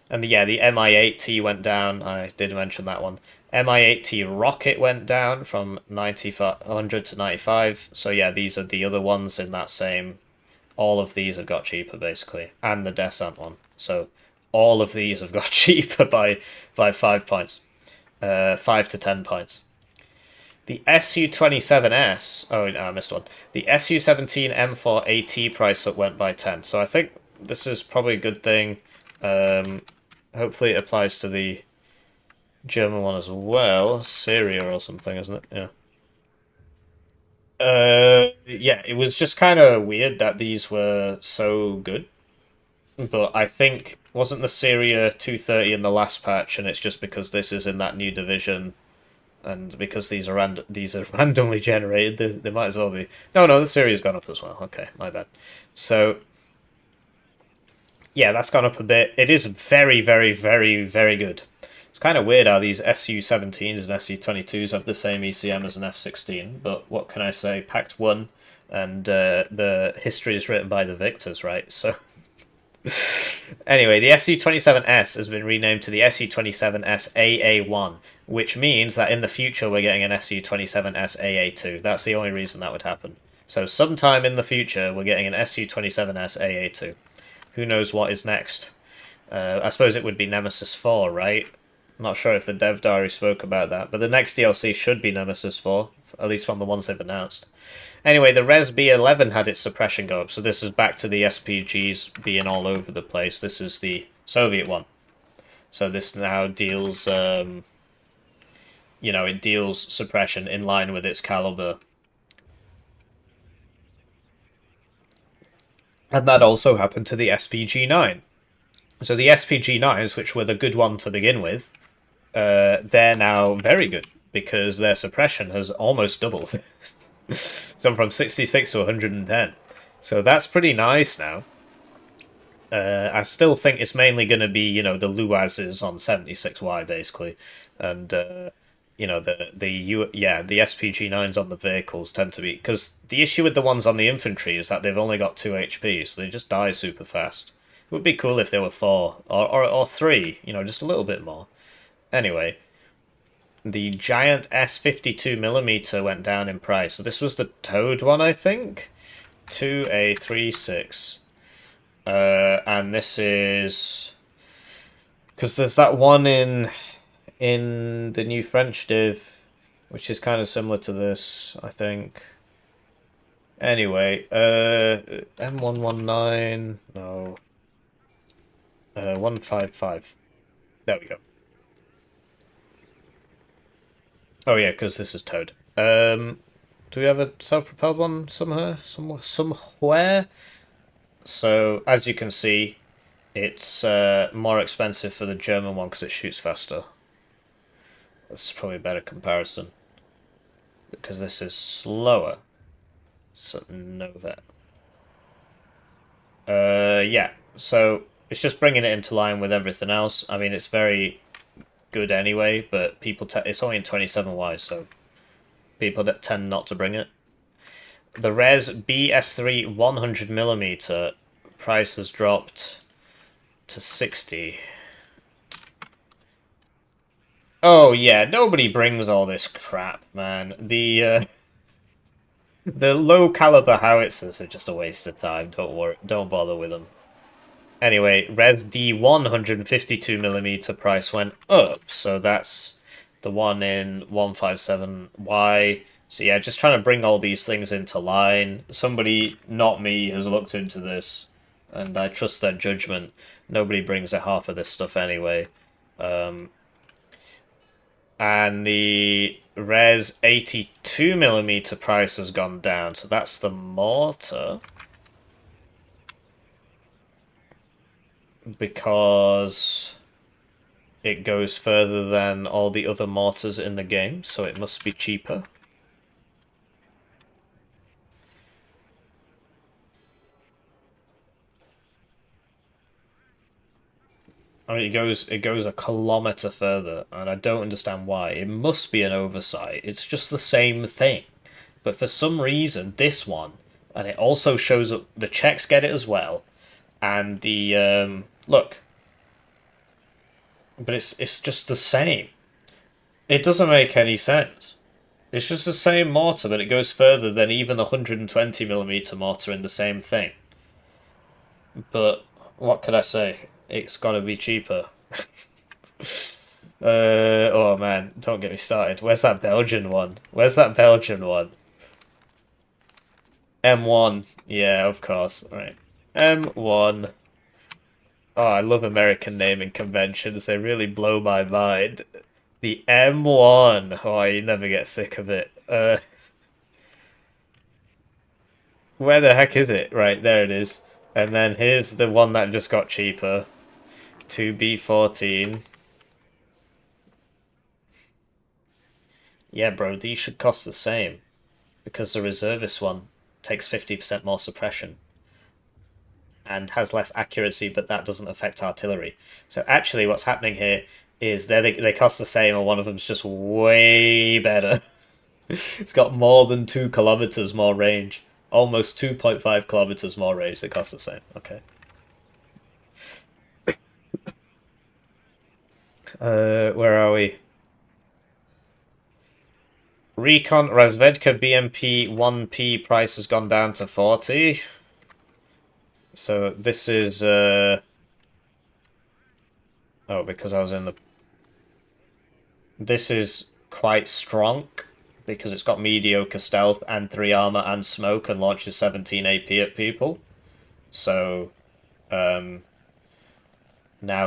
And yeah, the Mi-8T went down. I did mention that one. Mi-8T Rocket went down from 100 to 95. So yeah, these are the other ones in that same. All of these have got cheaper basically, and the Descent one. So all of these have got cheaper by 5 points, 5 to 10 points. The SU-27S. Oh, no, I missed one. The SU-17 M4 AT price up went by 10. So I think this is probably a good thing. Hopefully it applies to the German one as well. Syria or something, isn't it? Yeah. Yeah, it was just kind of weird that these were so good. But I think, wasn't the Syria 230 in the last patch, and it's just because this is in that new division, and because these are randomly generated, they might as well be. No, the Syria's gone up as well. Okay, my bad. So, yeah, that's gone up a bit. It is very, very, very, very good. It's kind of weird how these SU-17s and SU-22s have the same ECM as an F-16, but what can I say? Pact won, and the history is written by the victors, right? So, anyway, the SU-27S has been renamed to the SU-27S AA1, which means that in the future we're getting an SU-27S AA2. That's the only reason that would happen. So sometime in the future we're getting an SU-27S AA2. Who knows what is next? I suppose it would be Nemesis 4, right? I'm not sure if the dev diary spoke about that, but the next DLC should be Nemesis 4, at least from the ones they've announced. Anyway, the Res B11 had its suppression go up, so this is back to the SPGs being all over the place. This is the Soviet one. So this now deals, it deals suppression in line with its caliber. And that also happened to the SPG-9. So the SPG-9s, which were the good one to begin with, they're now very good, because their suppression has almost doubled. So from 66 to 110. So that's pretty nice now. I still think it's mainly going to be, the Luazes on 76Y, basically. And, the SPG-9s on the vehicles tend to be... Because the issue with the ones on the infantry is that they've only got 2 HP, so they just die super fast. It would be cool if there were 4, or 3, just a little bit more. Anyway, the giant S52mm went down in price. So this was the Toad one, I think? 2A36. And this is... Because there's that one in the new French div, which is kind of similar to this, I think. Anyway, M119... No. 155. There we go. Oh yeah, because this is Toad. Do we have a self-propelled one somewhere? Somewhere? So, as you can see, it's more expensive for the German one because it shoots faster. That's probably a better comparison. Because this is slower. So, know that. Yeah. So it's just bringing it into line with everything else. I mean, it's very good anyway, but it's only in 27Y, so people that tend not to bring it. The Res BS3 100mm price has dropped to 60. Oh yeah, nobody brings all this crap, man. The low caliber howitzers are just a waste of time. Don't worry, don't bother with them. Anyway, Res D 152mm price went up, so that's the one in 157Y. So yeah, just trying to bring all these things into line. Somebody, not me, has looked into this, and I trust their judgment. Nobody brings a half of this stuff anyway. And the Res 82mm price has gone down, so that's the mortar. Because it goes further than all the other mortars in the game, so it must be cheaper. I mean, it goes a kilometer further, and I don't understand why. It must be an oversight. It's just the same thing, but for some reason, this one, and it also shows up. The Czechs get it as well, and the look, but it's just the same. It doesn't make any sense. It's just the same mortar, but it goes further than even the 120mm mortar in the same thing. But what could I say? It's got to be cheaper. Oh man, don't get me started. Where's that Belgian one? Where's that Belgian one? M1. Yeah, of course. All right. M1. Oh, I love American naming conventions. They really blow my mind. The M1. Oh, you never get sick of it. Where the heck is it? Right, there it is. And then here's the one that just got cheaper. 2B14. Yeah, bro, these should cost the same. Because the reservist one takes 50% more suppression. And has less accuracy, but that doesn't affect artillery. So actually what's happening here is they cost the same, and one of them's just way better. It's got more than 2 kilometers more range. Almost 2.5 kilometers more range. They cost the same. Okay. Where are we? Recon Razvedka BMP 1P price has gone down to 40. So this is oh, because I was in the this is quite strong because it's got mediocre stealth and 3 armor and smoke and launches 17 AP at people. So now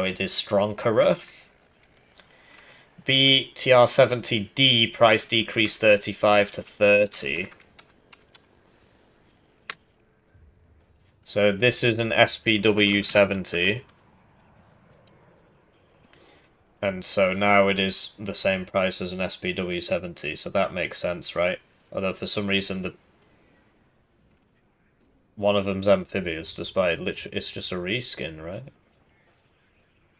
it is stronger. BTR-70D price decreased 35 to 30. So this is an SPW-70. And so now it is the same price as an SPW-70, so that makes sense, right? Although for some reason one of them's amphibious, despite it's just a reskin, right?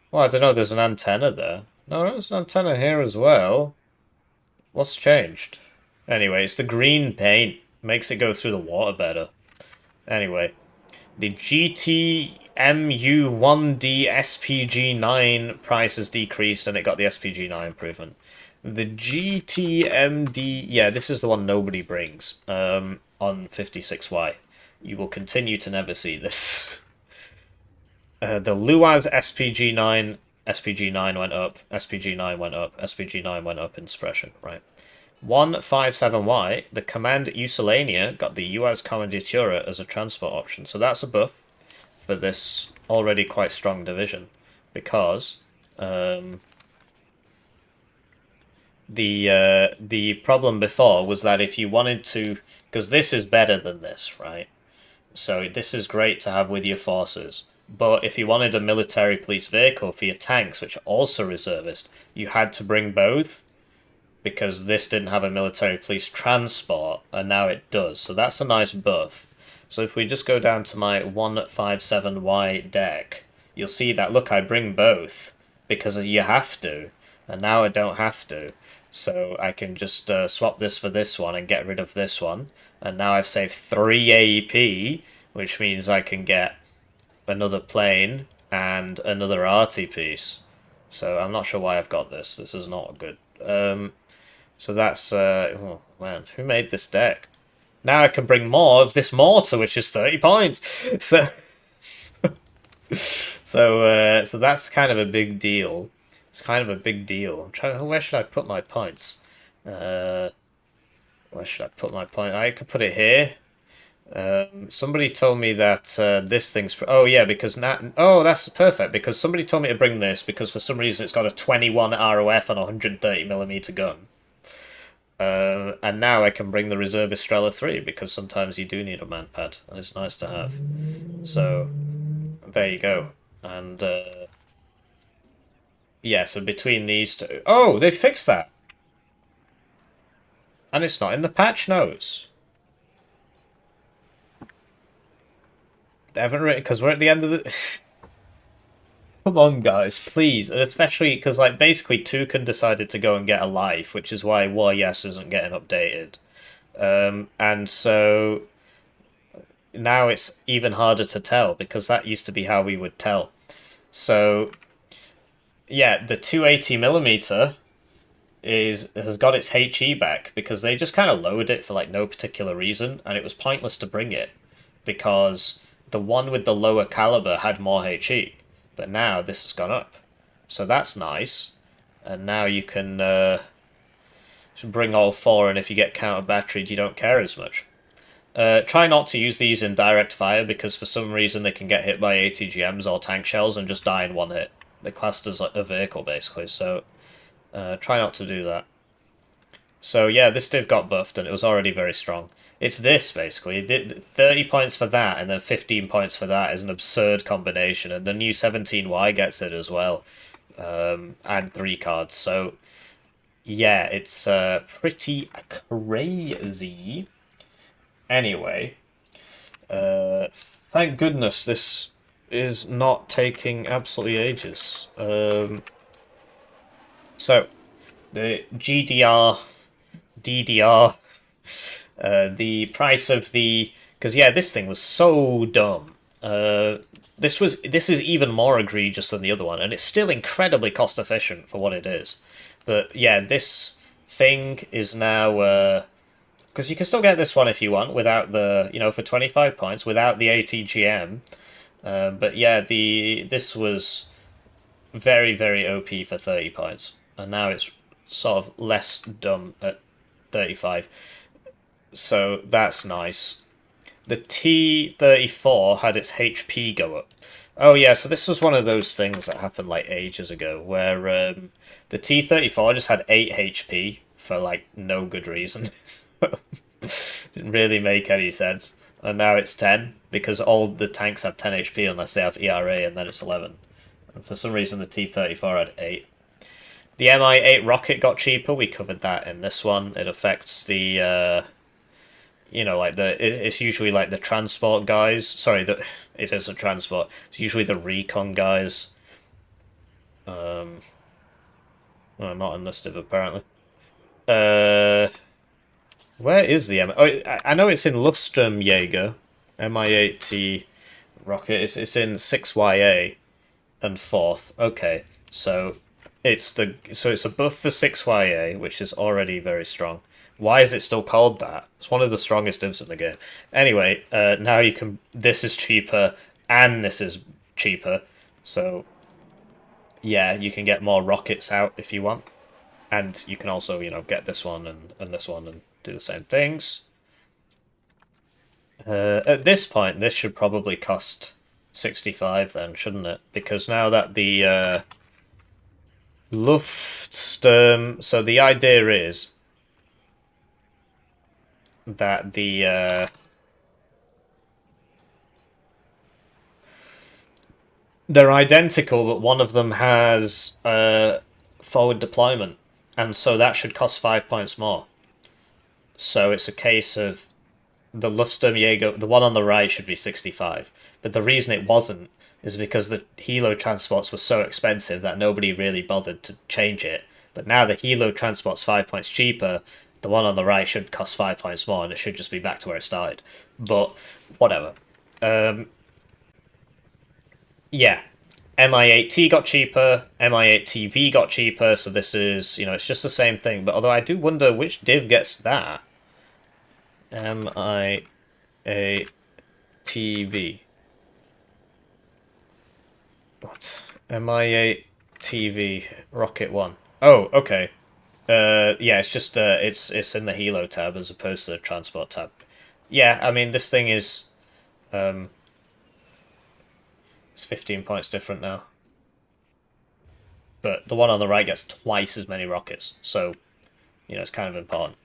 Well, I don't know, there's an antenna there. No, there's an antenna here as well. What's changed? Anyway, it's the green paint. Makes it go through the water better. Anyway, the GTMU1D SPG9 price has decreased and it got the SPG9 improvement. The GTMD... Yeah, this is the one nobody brings on 56Y. You will continue to never see this. The Luaz SPG9 went up, SPG9 went up, SPG9 went up in suppression, right? 157Y, the Command Usilania got the US Commanditura as a transport option, so that's a buff for this already quite strong division, because the problem before was that if you wanted to, because this is better than this, right? So this is great to have with your forces. But if you wanted a military police vehicle for your tanks, which are also reservist, you had to bring both, because this didn't have a military police transport, and now it does. So that's a nice buff. So if we just go down to my 157Y deck, you'll see that, look, I bring both because you have to, and now I don't have to. So I can just swap this for this one and get rid of this one, and now I've saved 3 AEP, which means I can get another plane and another arty piece. So I'm not sure why I've got this. This is not good. So that's oh man, who made this deck? Now I can bring more of this mortar, which is 30 points. So so that's kind of a big deal. It's kind of a big deal. I'm trying. Where should I put my points? Where should I put my point? I could put it here. Somebody told me that this thing's... Oh, yeah, because now... Oh, that's perfect, because somebody told me to bring this because for some reason it's got a 21 ROF and a 130mm gun. And now I can bring the reserve Estrella 3 because sometimes you do need a man pad, and it's nice to have. So, there you go. And, yeah, so between these two... Oh, they fixed that! And it's not in the patch notes. They haven't written... Because we're at the end of the... Come on, guys, please. And especially because, like, basically Toucan decided to go and get a life, which is why War Yes isn't getting updated. And so now it's even harder to tell because that used to be how we would tell. So, yeah, the 280mm has got its HE back because they just kind of lowered it for, like, no particular reason, and it was pointless to bring it because the one with the lower caliber had more HE. But now this has gone up. So that's nice. And now you can bring all four, and if you get counter-batteried, you don't care as much. Try not to use these in direct fire, because for some reason they can get hit by ATGMs or tank shells and just die in one hit. They're classed as like a vehicle, basically, so try not to do that. So yeah, this div got buffed, and it was already very strong. It's this, basically. 30 points for that, and then 15 points for that is an absurd combination. And the new 17Y gets it as well. And 3 cards. So, yeah, it's pretty crazy. Anyway, thank goodness this is not taking absolutely ages. So, the GDR, DDR... the price of the... Because, yeah, this thing was so dumb. This is even more egregious than the other one, and it's still incredibly cost-efficient for what it is. But, yeah, this thing is now... Because you can still get this one if you want, without the... You know, for 25 points, without the ATGM. But, yeah, this was very, very OP for 30 points. And now it's sort of less dumb at 35. So that's nice. The T-34 had its HP go up. Oh yeah, so this was one of those things that happened like ages ago, where the T-34 just had 8 HP for like no good reason. Didn't really make any sense. And now it's 10, because all the tanks have 10 HP unless they have ERA, and then it's 11. And for some reason the T-34 had 8. The Mi-8 rocket got cheaper, we covered that in this one. It affects the... you know, like it's usually like the transport guys. Sorry, it is a transport. It's usually the recon guys. Well, not enlisted apparently. Where is the M? Oh, I know it's in Luftsturmjäger, Mi-8T rocket. It's in 6YA and 4th. Okay, so it's a buff for 6YA, which is already very strong. Why is it still called that? It's one of the strongest divs in the game. Anyway, now you can... This is cheaper, and this is cheaper. So, yeah, you can get more rockets out if you want. And you can also, you know, get this one and this one and do the same things. At this point, this should probably cost 65 then, shouldn't it? Because now that the Luftsturm... So the idea is that they're identical, but one of them has forward deployment, and so that should cost 5 points more. So it's a case of the Lufthansa, the one on the right should be 65. But the reason it wasn't is because the Hilo transports were so expensive that nobody really bothered to change it. But now the Hilo transport's 5 points cheaper, the one on the right should cost 5 points more, and it should just be back to where it started. But whatever. Yeah, MI8T got cheaper, MI8TV got cheaper, so this is, it's just the same thing. But although I do wonder which div gets that. MI8TV. What? MI8TV Rocket 1. Oh, okay. Yeah, it's just it's in the Hilo tab as opposed to the transport tab. Yeah, I mean this thing is it's 15 points different now. But the one on the right gets twice as many rockets, so it's kind of important.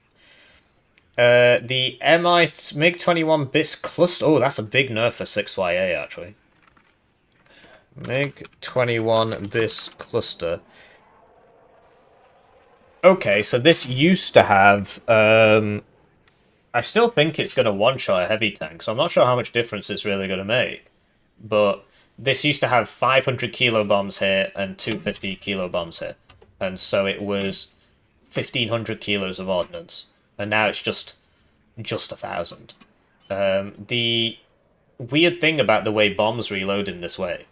The MiG-21 BIS cluster. Oh, that's a big nerf for 6YA actually. MiG-21 BIS cluster. Okay, so this used to have. I still think it's going to one-shot a heavy tank, so I'm not sure how much difference it's really going to make. But this used to have 500 kilo bombs here and 250 kilo bombs here. And so it was 1,500 kilos of ordnance. And now it's just 1,000. The weird thing about the way bombs reload in this way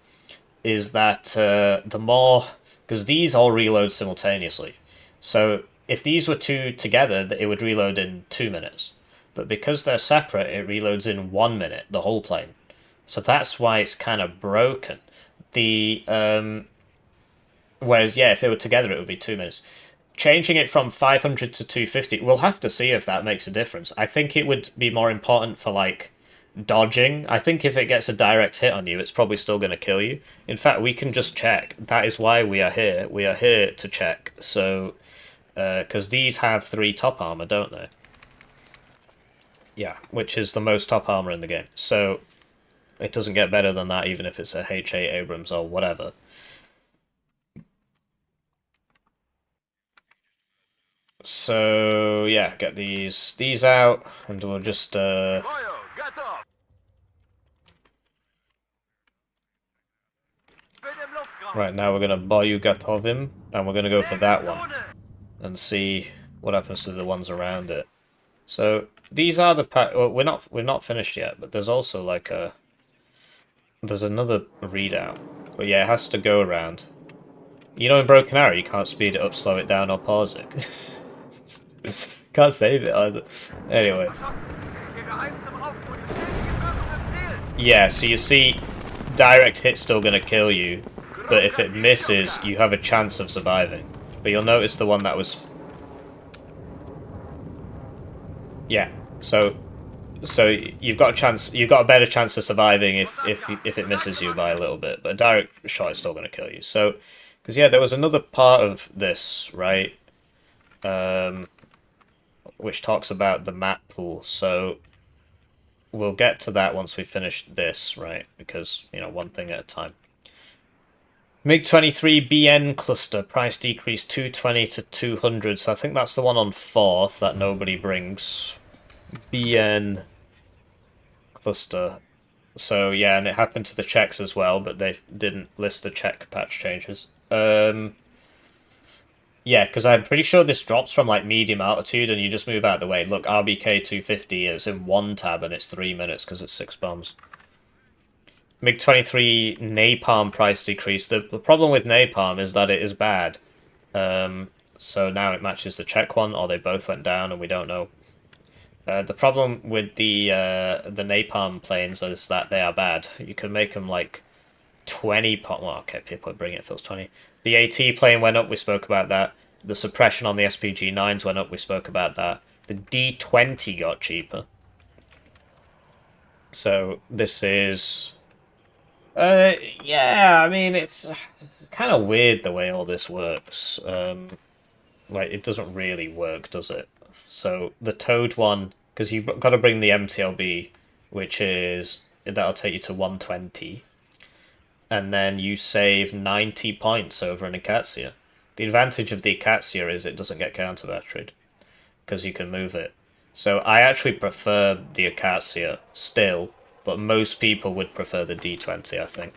is that the more... Because these all reload simultaneously. So if these were two together, it would reload in 2 minutes. But because they're separate, it reloads in 1 minute, the whole plane. So that's why it's kind of broken. Whereas, yeah, if they were together, it would be 2 minutes. Changing it from 500 to 250, we'll have to see if that makes a difference. I think it would be more important for, like, dodging. I think if it gets a direct hit on you, it's probably still going to kill you. In fact, we can just check. That is why we are here. We are here to check. So, because these have 3 top armor, don't they? Yeah, which is the most top armor in the game. So, it doesn't get better than that, even if it's a H.A. Abrams or whatever. So, yeah, get these out, and we'll just, Right, now we're going to Boyu Gatovim, and we're going to go for that one, and see what happens to the ones around it. So, these are the well, we're not finished yet, but there's also, like, there's another readout. But yeah, it has to go around. In Broken Arrow, you can't speed it up, slow it down, or pause it. Can't save it either. Anyway. Yeah, so you see, direct hit's still going to kill you, but if it misses, you have a chance of surviving. But you'll notice the one that was... Yeah, so you've got a chance, you've got a better chance of surviving if it misses you by a little bit, but a direct shot is still going to kill you. So, because yeah, there was another part of this, right, which talks about the map pool. So we'll get to that once we finish this, right? Because one thing at a time. MiG-23 BN cluster price decrease 220 to 200. So I think that's the one on 4th that nobody brings. BN cluster. So yeah, and it happened to the Czechs as well, but they didn't list the Czech patch changes. Yeah, because I'm pretty sure this drops from like medium altitude and you just move out of the way. Look, RBK 250 is in 1 tab and it's 3 minutes because it's 6 bombs. MiG-23 napalm price decrease. The problem with napalm is that it is bad. So now it matches the Czech one, or they both went down and we don't know. The problem with the napalm planes is that they are bad. You can make them like 20 well, okay, people bring it if it was 20. The AT plane went up, we spoke about that. The suppression on the SPG-9s went up, we spoke about that. The D-20 got cheaper. So this is... yeah, I mean, it's kind of weird the way all this works. Like, it doesn't really work, does it? So the Toad one, because you've got to bring the MTLB, which is... that'll take you to 120. And then you save 90 points over an Acacia. The advantage of the Acacia is it doesn't get counter-batteried, because you can move it. So I actually prefer the Acacia still, but most people would prefer the D20, I think.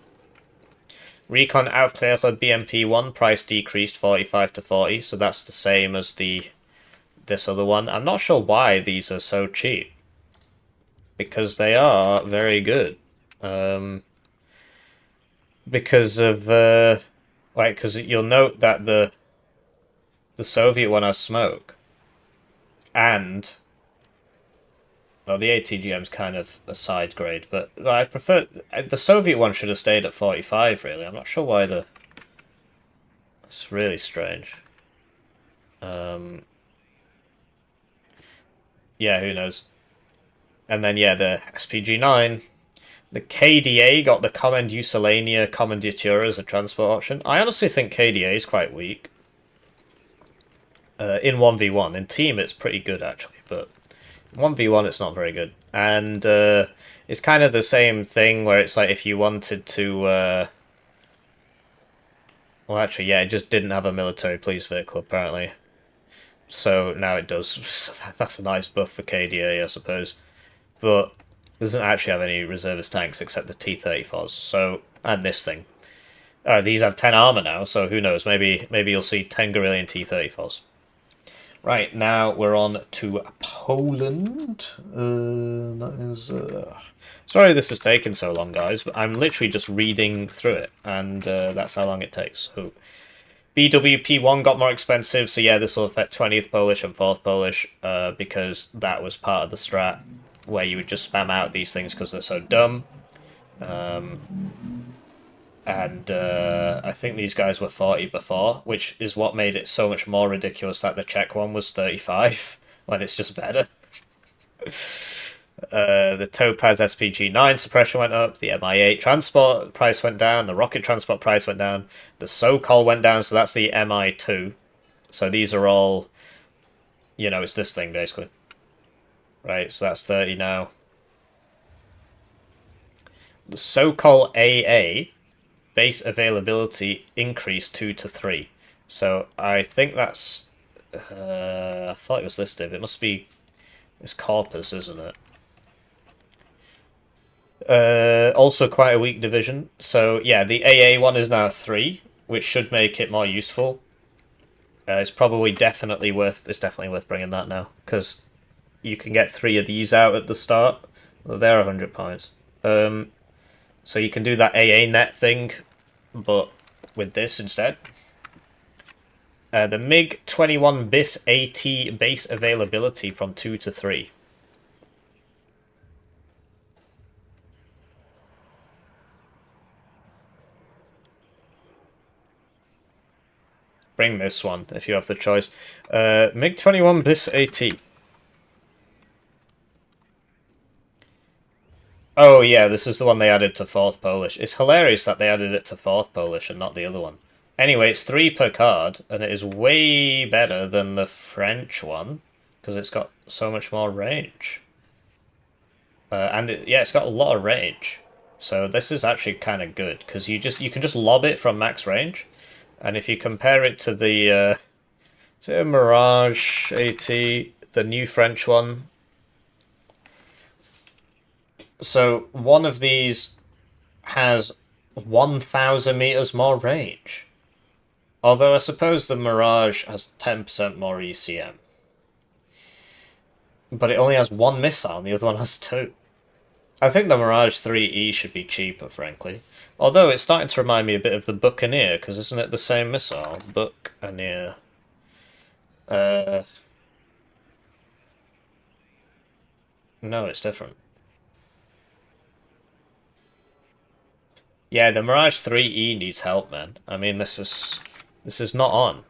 Recon Aufklärer BMP1 price decreased 45 to 40, so that's the same as this other one. I'm not sure why these are so cheap, because they are very good. Because of because you'll note that the Soviet one has smoke, and well, the ATGM's kind of a side grade, but I prefer the Soviet one should have stayed at 45. Really, I'm not sure why the. It's really strange. Yeah, who knows? And then yeah, the SPG-9, the KDA got the Commanducelania Commandiatura as a transport option. I honestly think KDA is quite weak. In 1v1, in team it's pretty good actually, but 1v1 it's not very good. And it's kind of the same thing where it's like if you wanted to well actually yeah, it just didn't have a military police vehicle apparently. So now it does. So that's a nice buff for KDA, I suppose. But it doesn't actually have any reservist tanks except the T-34s. So and this thing. These have 10 armor now, so who knows? Maybe you'll see 10 Guerrillian T-34s. Right, now we're on to Poland. That is. Sorry this has taken so long, guys, but I'm literally just reading through it, and that's how long it takes. So, BWP1 got more expensive, so yeah, this will affect 20th Polish and 4th Polish, because that was part of the strat where you would just spam out these things because they're so dumb. And I think these guys were 40 before, which is what made it so much more ridiculous that the Czech one was 35, when it's just better. The Topaz SPG-9 suppression went up, the Mi-8 transport price went down, the rocket transport price went down, the Sokol went down, so that's the Mi-2. So these are all, you know, it's this thing, basically. Right, so that's 30 now. The Sokol AA base availability increased 2 to 3. So I think that's... I thought it was listed. It must be... It's Corpus, isn't it? Also quite a weak division. So yeah, the AA one is now 3, which should make it more useful. It's definitely worth bringing that now, because you can get 3 of these out at the start. Well, they're 100 points. So you can do that AA net thing, but with this instead. The MiG-21 BIS AT base availability from 2 to 3. Bring this one if you have the choice. MiG-21 BIS AT. Oh yeah, this is the one they added to 4th Polish. It's hilarious that they added it to 4th Polish and not the other one. Anyway, it's 3 per card, and it is way better than the French one, because it's got so much more range. Yeah, it's got a lot of range. So this is actually kind of good, because you can just lob it from max range. And if you compare it to the Mirage AT, the new French one, so one of these has 1,000 meters more range. Although I suppose the Mirage has 10% more ECM. But it only has 1 missile and the other one has 2. I think the Mirage 3E should be cheaper, frankly. Although it's starting to remind me a bit of the Buccaneer, because isn't it the same missile? Buccaneer. No, it's different. Yeah, the Mirage 3E needs help, man. I mean, this is not on.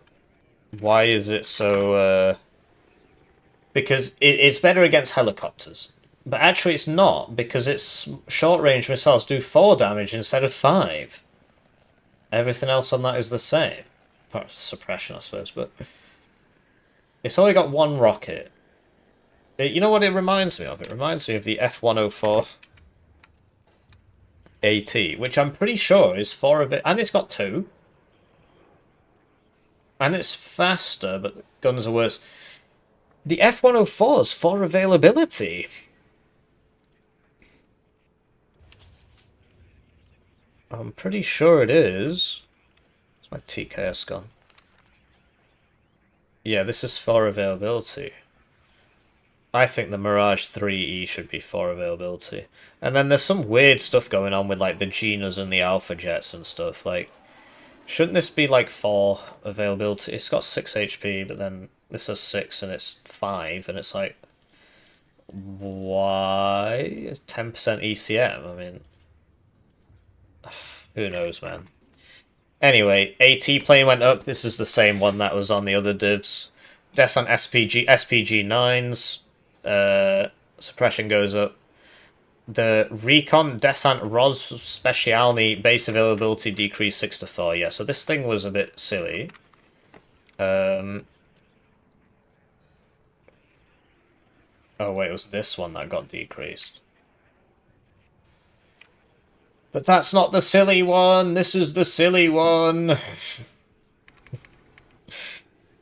Why is it so... Because it's better against helicopters. But actually it's not, because its short-range missiles do 4 damage instead of 5. Everything else on that is the same. Apart from suppression, I suppose, but... It's only got 1 rocket. You know what it reminds me of? It reminds me of the F-104 AT, which I'm pretty sure is 4 of it. And it's got 2. And it's faster, but the guns are worse. The F-104's for availability. I'm pretty sure it is. Where's my TKS gone? Yeah, this is for availability. I think the Mirage 3E should be for availability. And then there's some weird stuff going on with like the Genas and the Alpha Jets and stuff. Like, shouldn't this be like for availability? It's got 6 HP, but then this says 6 and it's 5, and it's like, why? 10% ECM? I mean, who knows, man. Anyway, AT plane went up. This is the same one that was on the other divs. Descent SPG 9s. Suppression goes up. The Recon Descent Ros Specialny base availability decreased 6 to 4. Yeah, so this thing was a bit silly. Oh wait, it was this one that got decreased. But that's not the silly one. This is the silly one.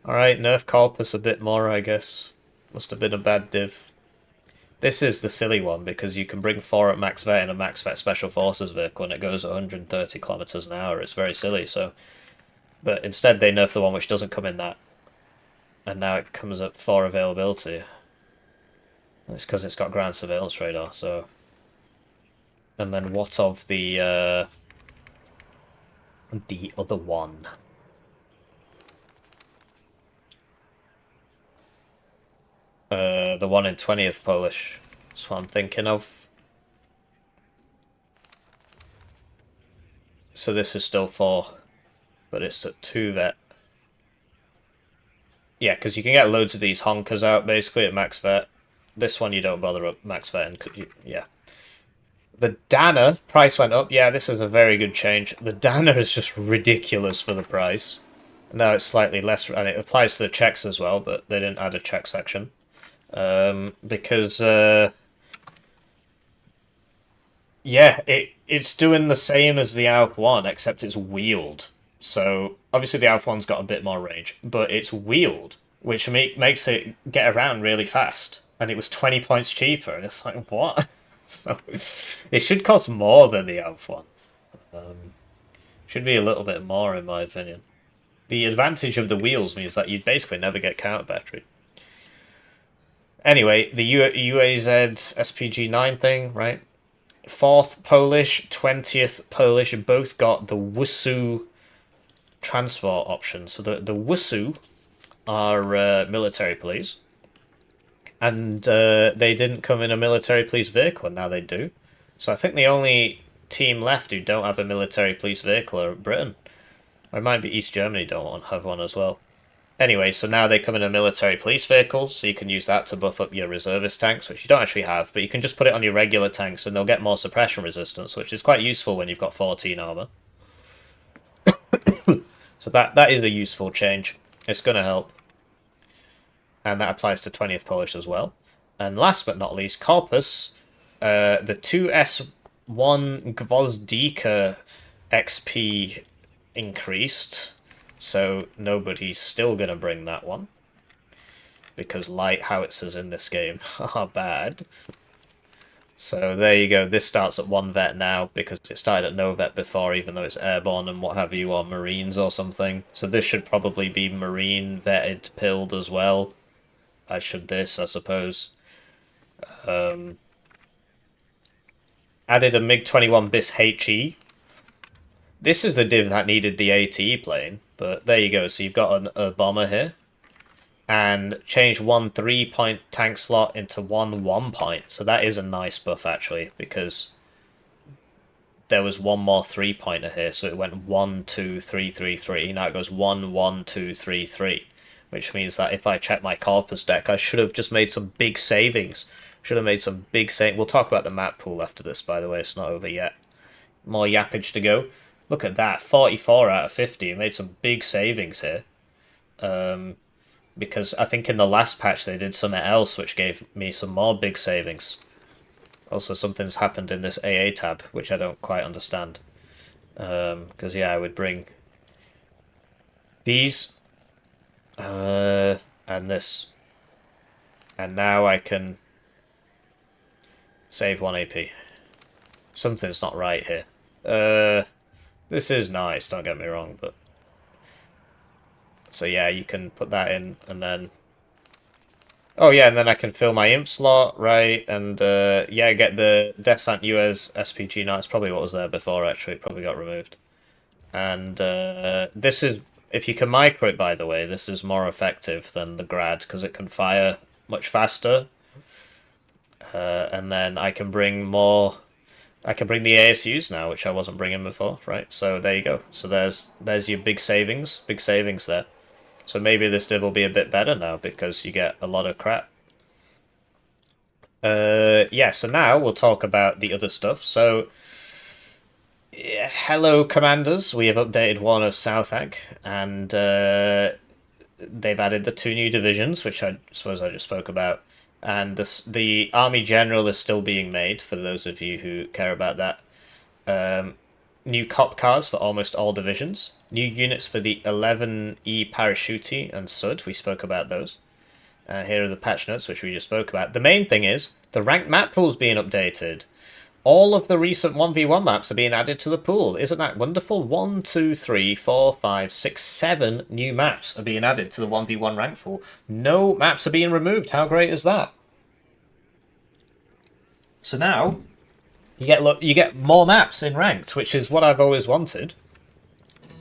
Alright, nerf Corpus a bit more, I guess. Must have been a bad div. This is the silly one, because you can bring 4 at max vet in a max vet special forces vehicle and it goes 130 kilometers an hour. It's very silly, so... But instead they nerf the one which doesn't come in that. And now it comes up for availability. And it's because it's got ground surveillance radar, so... And then what of the other one? The one in 20th Polish. That's what I'm thinking of. So this is still 4, but it's at 2 vet. Yeah, because you can get loads of these honkers out, basically, at max vet. This one you don't bother up max vet, and yeah. The Dana, price went up. Yeah, this is a very good change. The Dana is just ridiculous for the price. Now it's slightly less, and it applies to the Czechs as well, but they didn't add a Czech section. Because, yeah, it's doing the same as the Alp 1, except it's wheeled. So, obviously the Alp 1's got a bit more range, but it's wheeled, which makes it get around really fast. And it was 20 points cheaper, and it's like, what? So, it should cost more than the Alp 1. Should be a little bit more, in my opinion. The advantage of the wheels means that you'd basically never get counter battery. Anyway, the UAZ SPG-9 thing, right? 4th Polish, 20th Polish, both got the WUSU transport option. So the WUSU are military police. And they didn't come in a military police vehicle, and now they do. So I think the only team left who don't have a military police vehicle are Britain. Or it might be East Germany don't have one as well. Anyway, so now they come in a military police vehicle, so you can use that to buff up your reservist tanks, which you don't actually have, but you can just put it on your regular tanks and they'll get more suppression resistance, which is quite useful when you've got 14 armor. So that is a useful change. It's going to help. And that applies to 20th Polish as well. And last but not least, Corpus, the 2S1 Gwozdika XP increased. So nobody's still going to bring that one. Because light howitzers in this game are bad. So there you go. This starts at 1 vet now, because it started at no vet before, even though it's airborne and what have you, or marines or something. So this should probably be marine vetted pilled as well. As should this, I suppose. Added a MiG-21 bis HE. This is the div that needed the ATE plane, but there you go. So you've got a bomber here. And changed 1 3-point tank slot into 1 1-point. So that is a nice buff, actually, because there was one more 3-pointer here. So it went 1 2 3 3 3. Now it goes 1 1 2 3 3. Which means that if I check my Corpus deck, I should have just made some big savings. Should have made some big savings. We'll talk about the map pool after this, by the way. It's not over yet. More yappage to go. Look at that. 44 out of 50. I made some big savings here. Because I think in the last patch they did something else which gave me some more big savings. Also, something's happened in this AA tab, which I don't quite understand. Because, yeah, I would bring these... and this. And now I can save 1 AP. Something's not right here. This is nice, don't get me wrong, but... So yeah, you can put that in, and then... Oh yeah, and then I can fill my imp slot, right, and yeah, get the Descent US SPG. Now, it's probably what was there before, actually. It probably got removed. And this is... If you can micro it, by the way, this is more effective than the Grad, because it can fire much faster. And then I can bring more... I can bring the ASUs now, which I wasn't bringing before, right? So there you go. So there's your big savings there. So maybe this div will be a bit better now because you get a lot of crap. Yeah, so now we'll talk about the other stuff. So, hello, Commanders. We have updated Warno Southag, and they've added the 2 new divisions, which I suppose I just spoke about. And the Army General is still being made, for those of you who care about that. New cop cars for almost all divisions. New units for the 11E Parachute and Sud. We spoke about those. Here are the patch notes, which we just spoke about. The main thing is, the ranked map pool is being updated. All of the recent 1v1 maps are being added to the pool. Isn't that wonderful? 1, 2, 3, 4, 5, 6, 7 new maps are being added to the 1v1 rank pool. No maps are being removed. How great is that? So now, you get more maps in ranked, which is what I've always wanted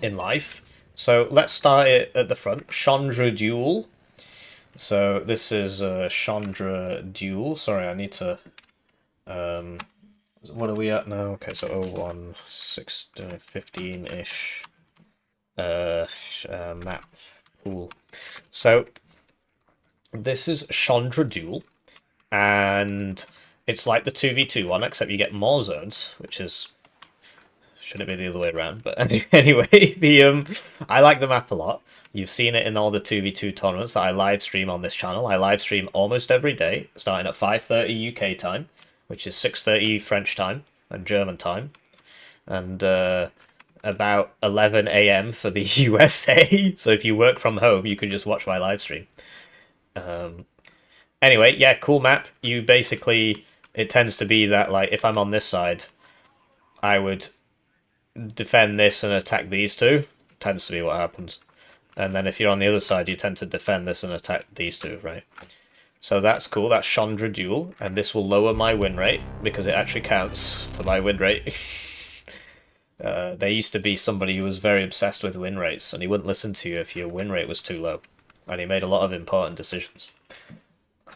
in life. So let's start it at the front. Chandra Duel. So this is Chandra Duel. Sorry, I need to... what are we at now? Okay, so 01, 6, 15-ish map pool. So this is Chandra Duel, and it's like the 2v2 one, except you get more zones, which is... Shouldn't be the other way around, but anyway, I like the map a lot. You've seen it in all the 2v2 tournaments that I live stream on this channel. I live stream almost every day, starting at 5:30 UK time, which is 6:30 French time and German time, and about 11 AM for the USA. So if you work from home, you can just watch my live stream. Anyway, yeah, cool map. You basically, it tends to be that, like, if I'm on this side, I would defend this and attack these two. Tends to be what happens. And then if you're on the other side, you tend to defend this and attack these two, right? So that's cool. That's Chandra Duel, and this will lower my win rate because it actually counts for my win rate. There used to be somebody who was very obsessed with win rates, and he wouldn't listen to you if your win rate was too low. And he made a lot of important decisions.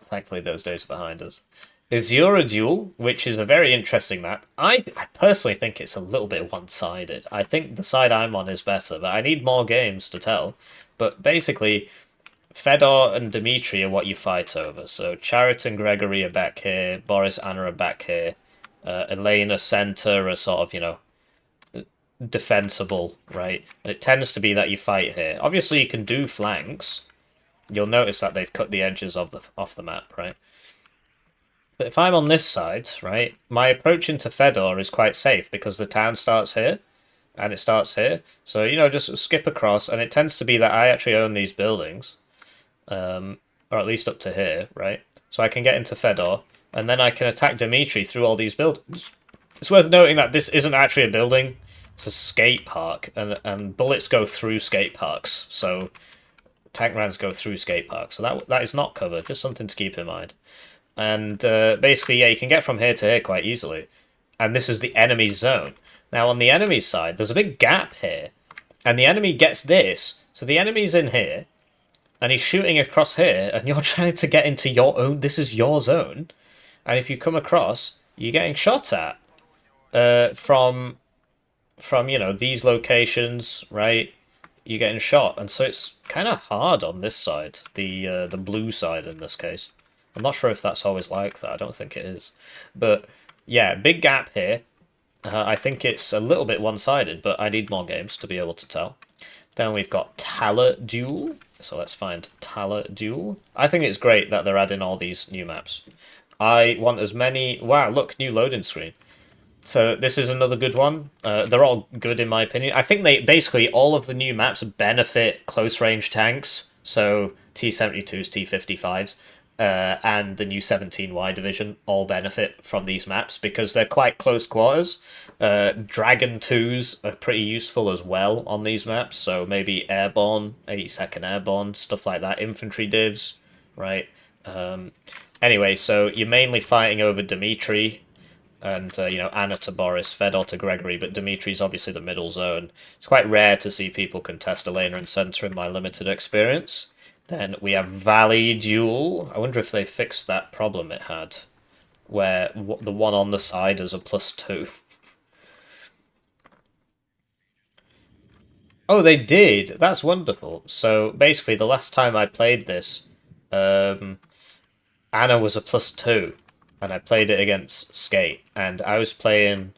Thankfully, those days are behind us. Azura Duel, which is a very interesting map. I personally think it's a little bit one-sided. I think the side I'm on is better, but I need more games to tell. But basically, Fedor and Dmitry are what you fight over. So Charit and Gregory are back here, Boris, Anna are back here, Elena, Center are sort of, you know, defensible, right? And it tends to be that you fight here. Obviously, you can do flanks. You'll notice that they've cut the edges of off the map, right? But if I'm on this side, right, my approach into Fedor is quite safe because the town starts here, and it starts here. So, you know, just skip across, and it tends to be that I actually own these buildings, or at least up to here, right? So I can get into Fedor, and then I can attack Dmitry through all these buildings. It's worth noting that this isn't actually a building, it's a skate park, and bullets go through skate parks, so tank rounds go through skate parks. So that is not covered, just something to keep in mind. And basically, yeah, you can get from here to here quite easily. And this is the enemy zone. Now, on the enemy side, there's a big gap here. And the enemy gets this. So the enemy's in here. And he's shooting across here. And you're trying to get into your own... This is your zone. And if you come across, you're getting shot at. From, you know, these locations, right? You're getting shot. And so it's kind of hard on this side. The blue side, in this case. I'm not sure if that's always like that. I don't think it is. But, yeah, big gap here. I think it's a little bit one-sided, but I need more games to be able to tell. Then we've got Tala Duel. So let's find Tala Duel. I think it's great that they're adding all these new maps. I want as many... Wow, look, new loading screen. So this is another good one. They're all good in my opinion. I think they basically, all of the new maps benefit close-range tanks. So T-72s, T-55s. and the new 17Y division all benefit from these maps because they're quite close quarters. Dragon 2s are pretty useful as well on these maps, so maybe airborne, 82nd airborne, stuff like that, infantry divs, right? Anyway, so you're mainly fighting over Dmitry and, Anna to Boris, Fedor to Gregory, but Dimitri's obviously the middle zone. It's quite rare to see people contest Elena and Center in my limited experience. Then we have Valley Duel. I wonder if they fixed that problem it had, where the one on the side is a +2. Oh, they did. That's wonderful. So basically, the last time I played this, um, Anna was a +2, and I played it against Skate, and I was playing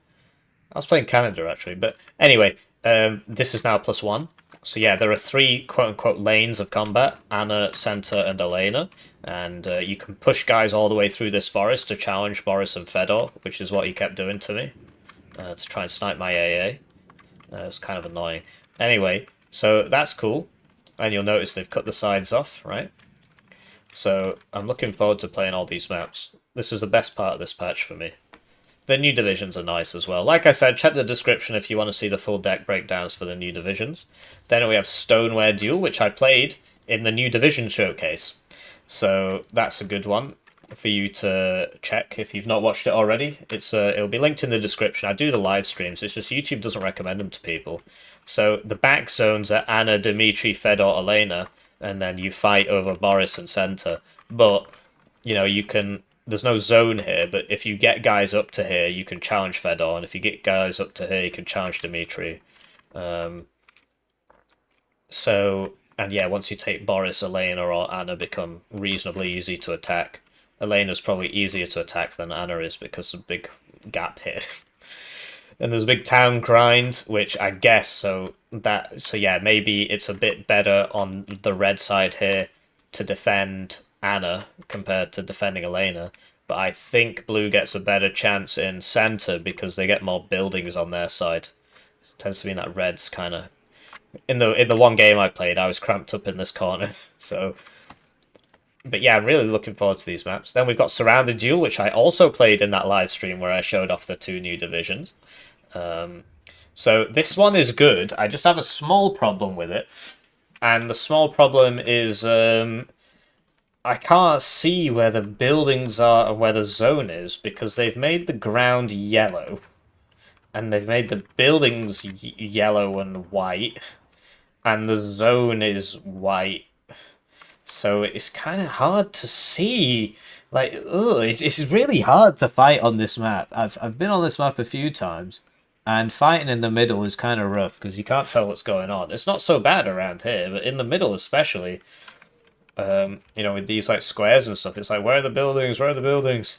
Canada actually, but anyway, this is now +1. So yeah, there are three quote-unquote lanes of combat: Anna, Center, and Elena, and you can push guys all the way through this forest to challenge Boris and Fedor, which is what he kept doing to me, to try and snipe my AA. It was kind of annoying. Anyway, so that's cool, and you'll notice they've cut the sides off, right? So I'm looking forward to playing all these maps. This is the best part of this patch for me. The new divisions are nice as well. Like I said, check the description if you want to see the full deck breakdowns for the new divisions. Then we have Stoneware Duel, which I played in the new division showcase. So that's a good one for you to check if you've not watched it already. It'll be linked in the description. I do the live streams, it's just YouTube doesn't recommend them to people. So the back zones are Anna, Dmitry, Fedor, Elena, and then you fight over Boris and Center. But, you can... There's no zone here, but if you get guys up to here, you can challenge Fedor, and if you get guys up to here, you can challenge Dmitry. And yeah, once you take Boris, Elena or Anna become reasonably easy to attack. Elena's probably easier to attack than Anna is because of a big gap here. And there's a big town grind, which I guess, so yeah, maybe it's a bit better on the red side here to defend Anna compared to defending Elena, but I think blue gets a better chance in center because they get more buildings on their side. It tends to be that red's kind of in the one game I played, I was cramped up in this corner. So, but yeah, I'm really looking forward to these maps. Then we've got Surrounded Duel, which I also played in that live stream where I showed off the two new divisions. So this one is good. I just have a small problem with it, and the small problem is I can't see where the buildings are and where the zone is because they've made the ground yellow and they've made the buildings yellow and white and the zone is white. So it's kind of hard to see. Like, it's really hard to fight on this map. I've been on this map a few times, and fighting in the middle is kind of rough because you can't tell what's going on. It's not so bad around here, but in the middle especially, with these like squares and stuff, it's like, where are the buildings? Where are the buildings?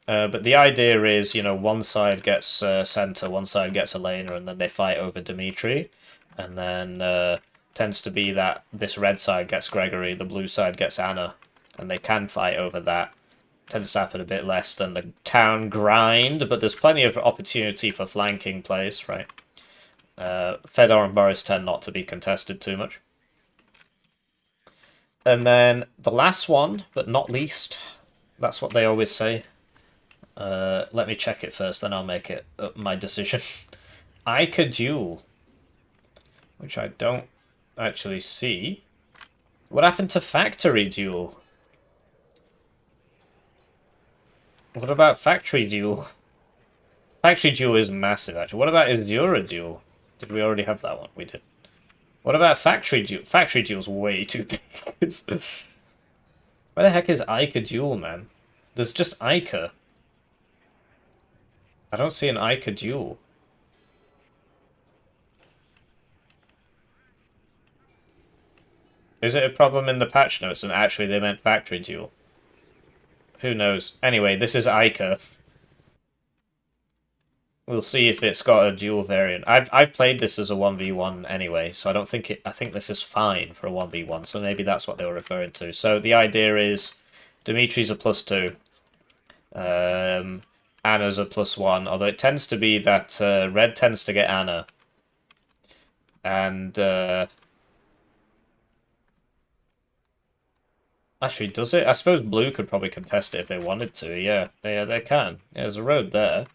But the idea is, one side gets Center, one side gets Elena, and then they fight over Dmitry, and then tends to be that this red side gets Gregory, the blue side gets Anna, and they can fight over that. Tends to happen a bit less than the town grind, but there's plenty of opportunity for flanking plays, right? Fedor and Boris tend not to be contested too much. And then the last one, but not least, that's what they always say. Let me check it first, then I'll make it my decision. Ica Duel, which I don't actually see. What happened to Factory Duel? What about Factory Duel? Factory Duel is massive, actually. What about Isura Duel? Did we already have that one? We did. What about Factory Duel? Factory Duel's way too big. Where the heck is Ica Duel, man? There's just Ica. I don't see an Ica Duel. Is it a problem in the patch notes and actually they meant Factory Duel? Who knows? Anyway, this is Ica. We'll see if it's got a dual variant. I've played this as a 1v1 anyway, so I don't think I think this is fine for a 1v1, so maybe that's what they were referring to. So the idea is Dimitri's a +2. Anna's a +1, although it tends to be that red tends to get Anna. And Actually, does it? I suppose blue could probably contest it if they wanted to. Yeah, they can. Yeah, there's a road there.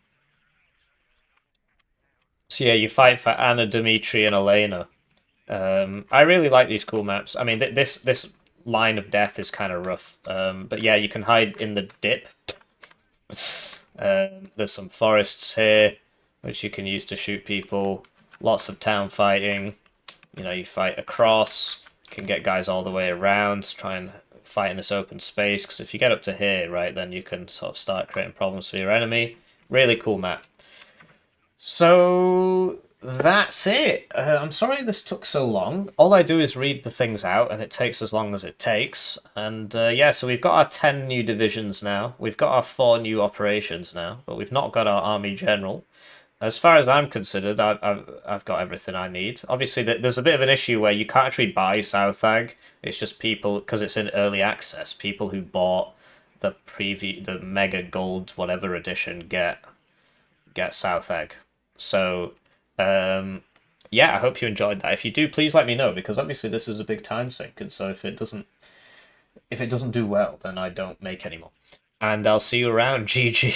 So yeah, you fight for Anna, Dimitri, and Elena. I really like these cool maps. I mean, this line of death is kind of rough. But yeah, you can hide in the dip. There's some forests here, which you can use to shoot people. Lots of town fighting. You know, you fight across. You can get guys all the way around. Try and fight in this open space. Because if you get up to here, right, then you can sort of start creating problems for your enemy. Really cool map. So that's it. I'm sorry this took so long. All I do is read the things out, and it takes as long as it takes. And yeah, so we've got our 10 new divisions now. We've got our 4 new operations now, but we've not got our army general. As far as I'm considered, I've got everything I need. Obviously, there's a bit of an issue where you can't actually buy Southag. It's just people, because it's in early access, people who bought the Mega Gold whatever edition get Southag. So, yeah, I hope you enjoyed that. If you do, please let me know because obviously this is a big time sink, and so if it doesn't do well, then I don't make any more. And I'll see you around. GG.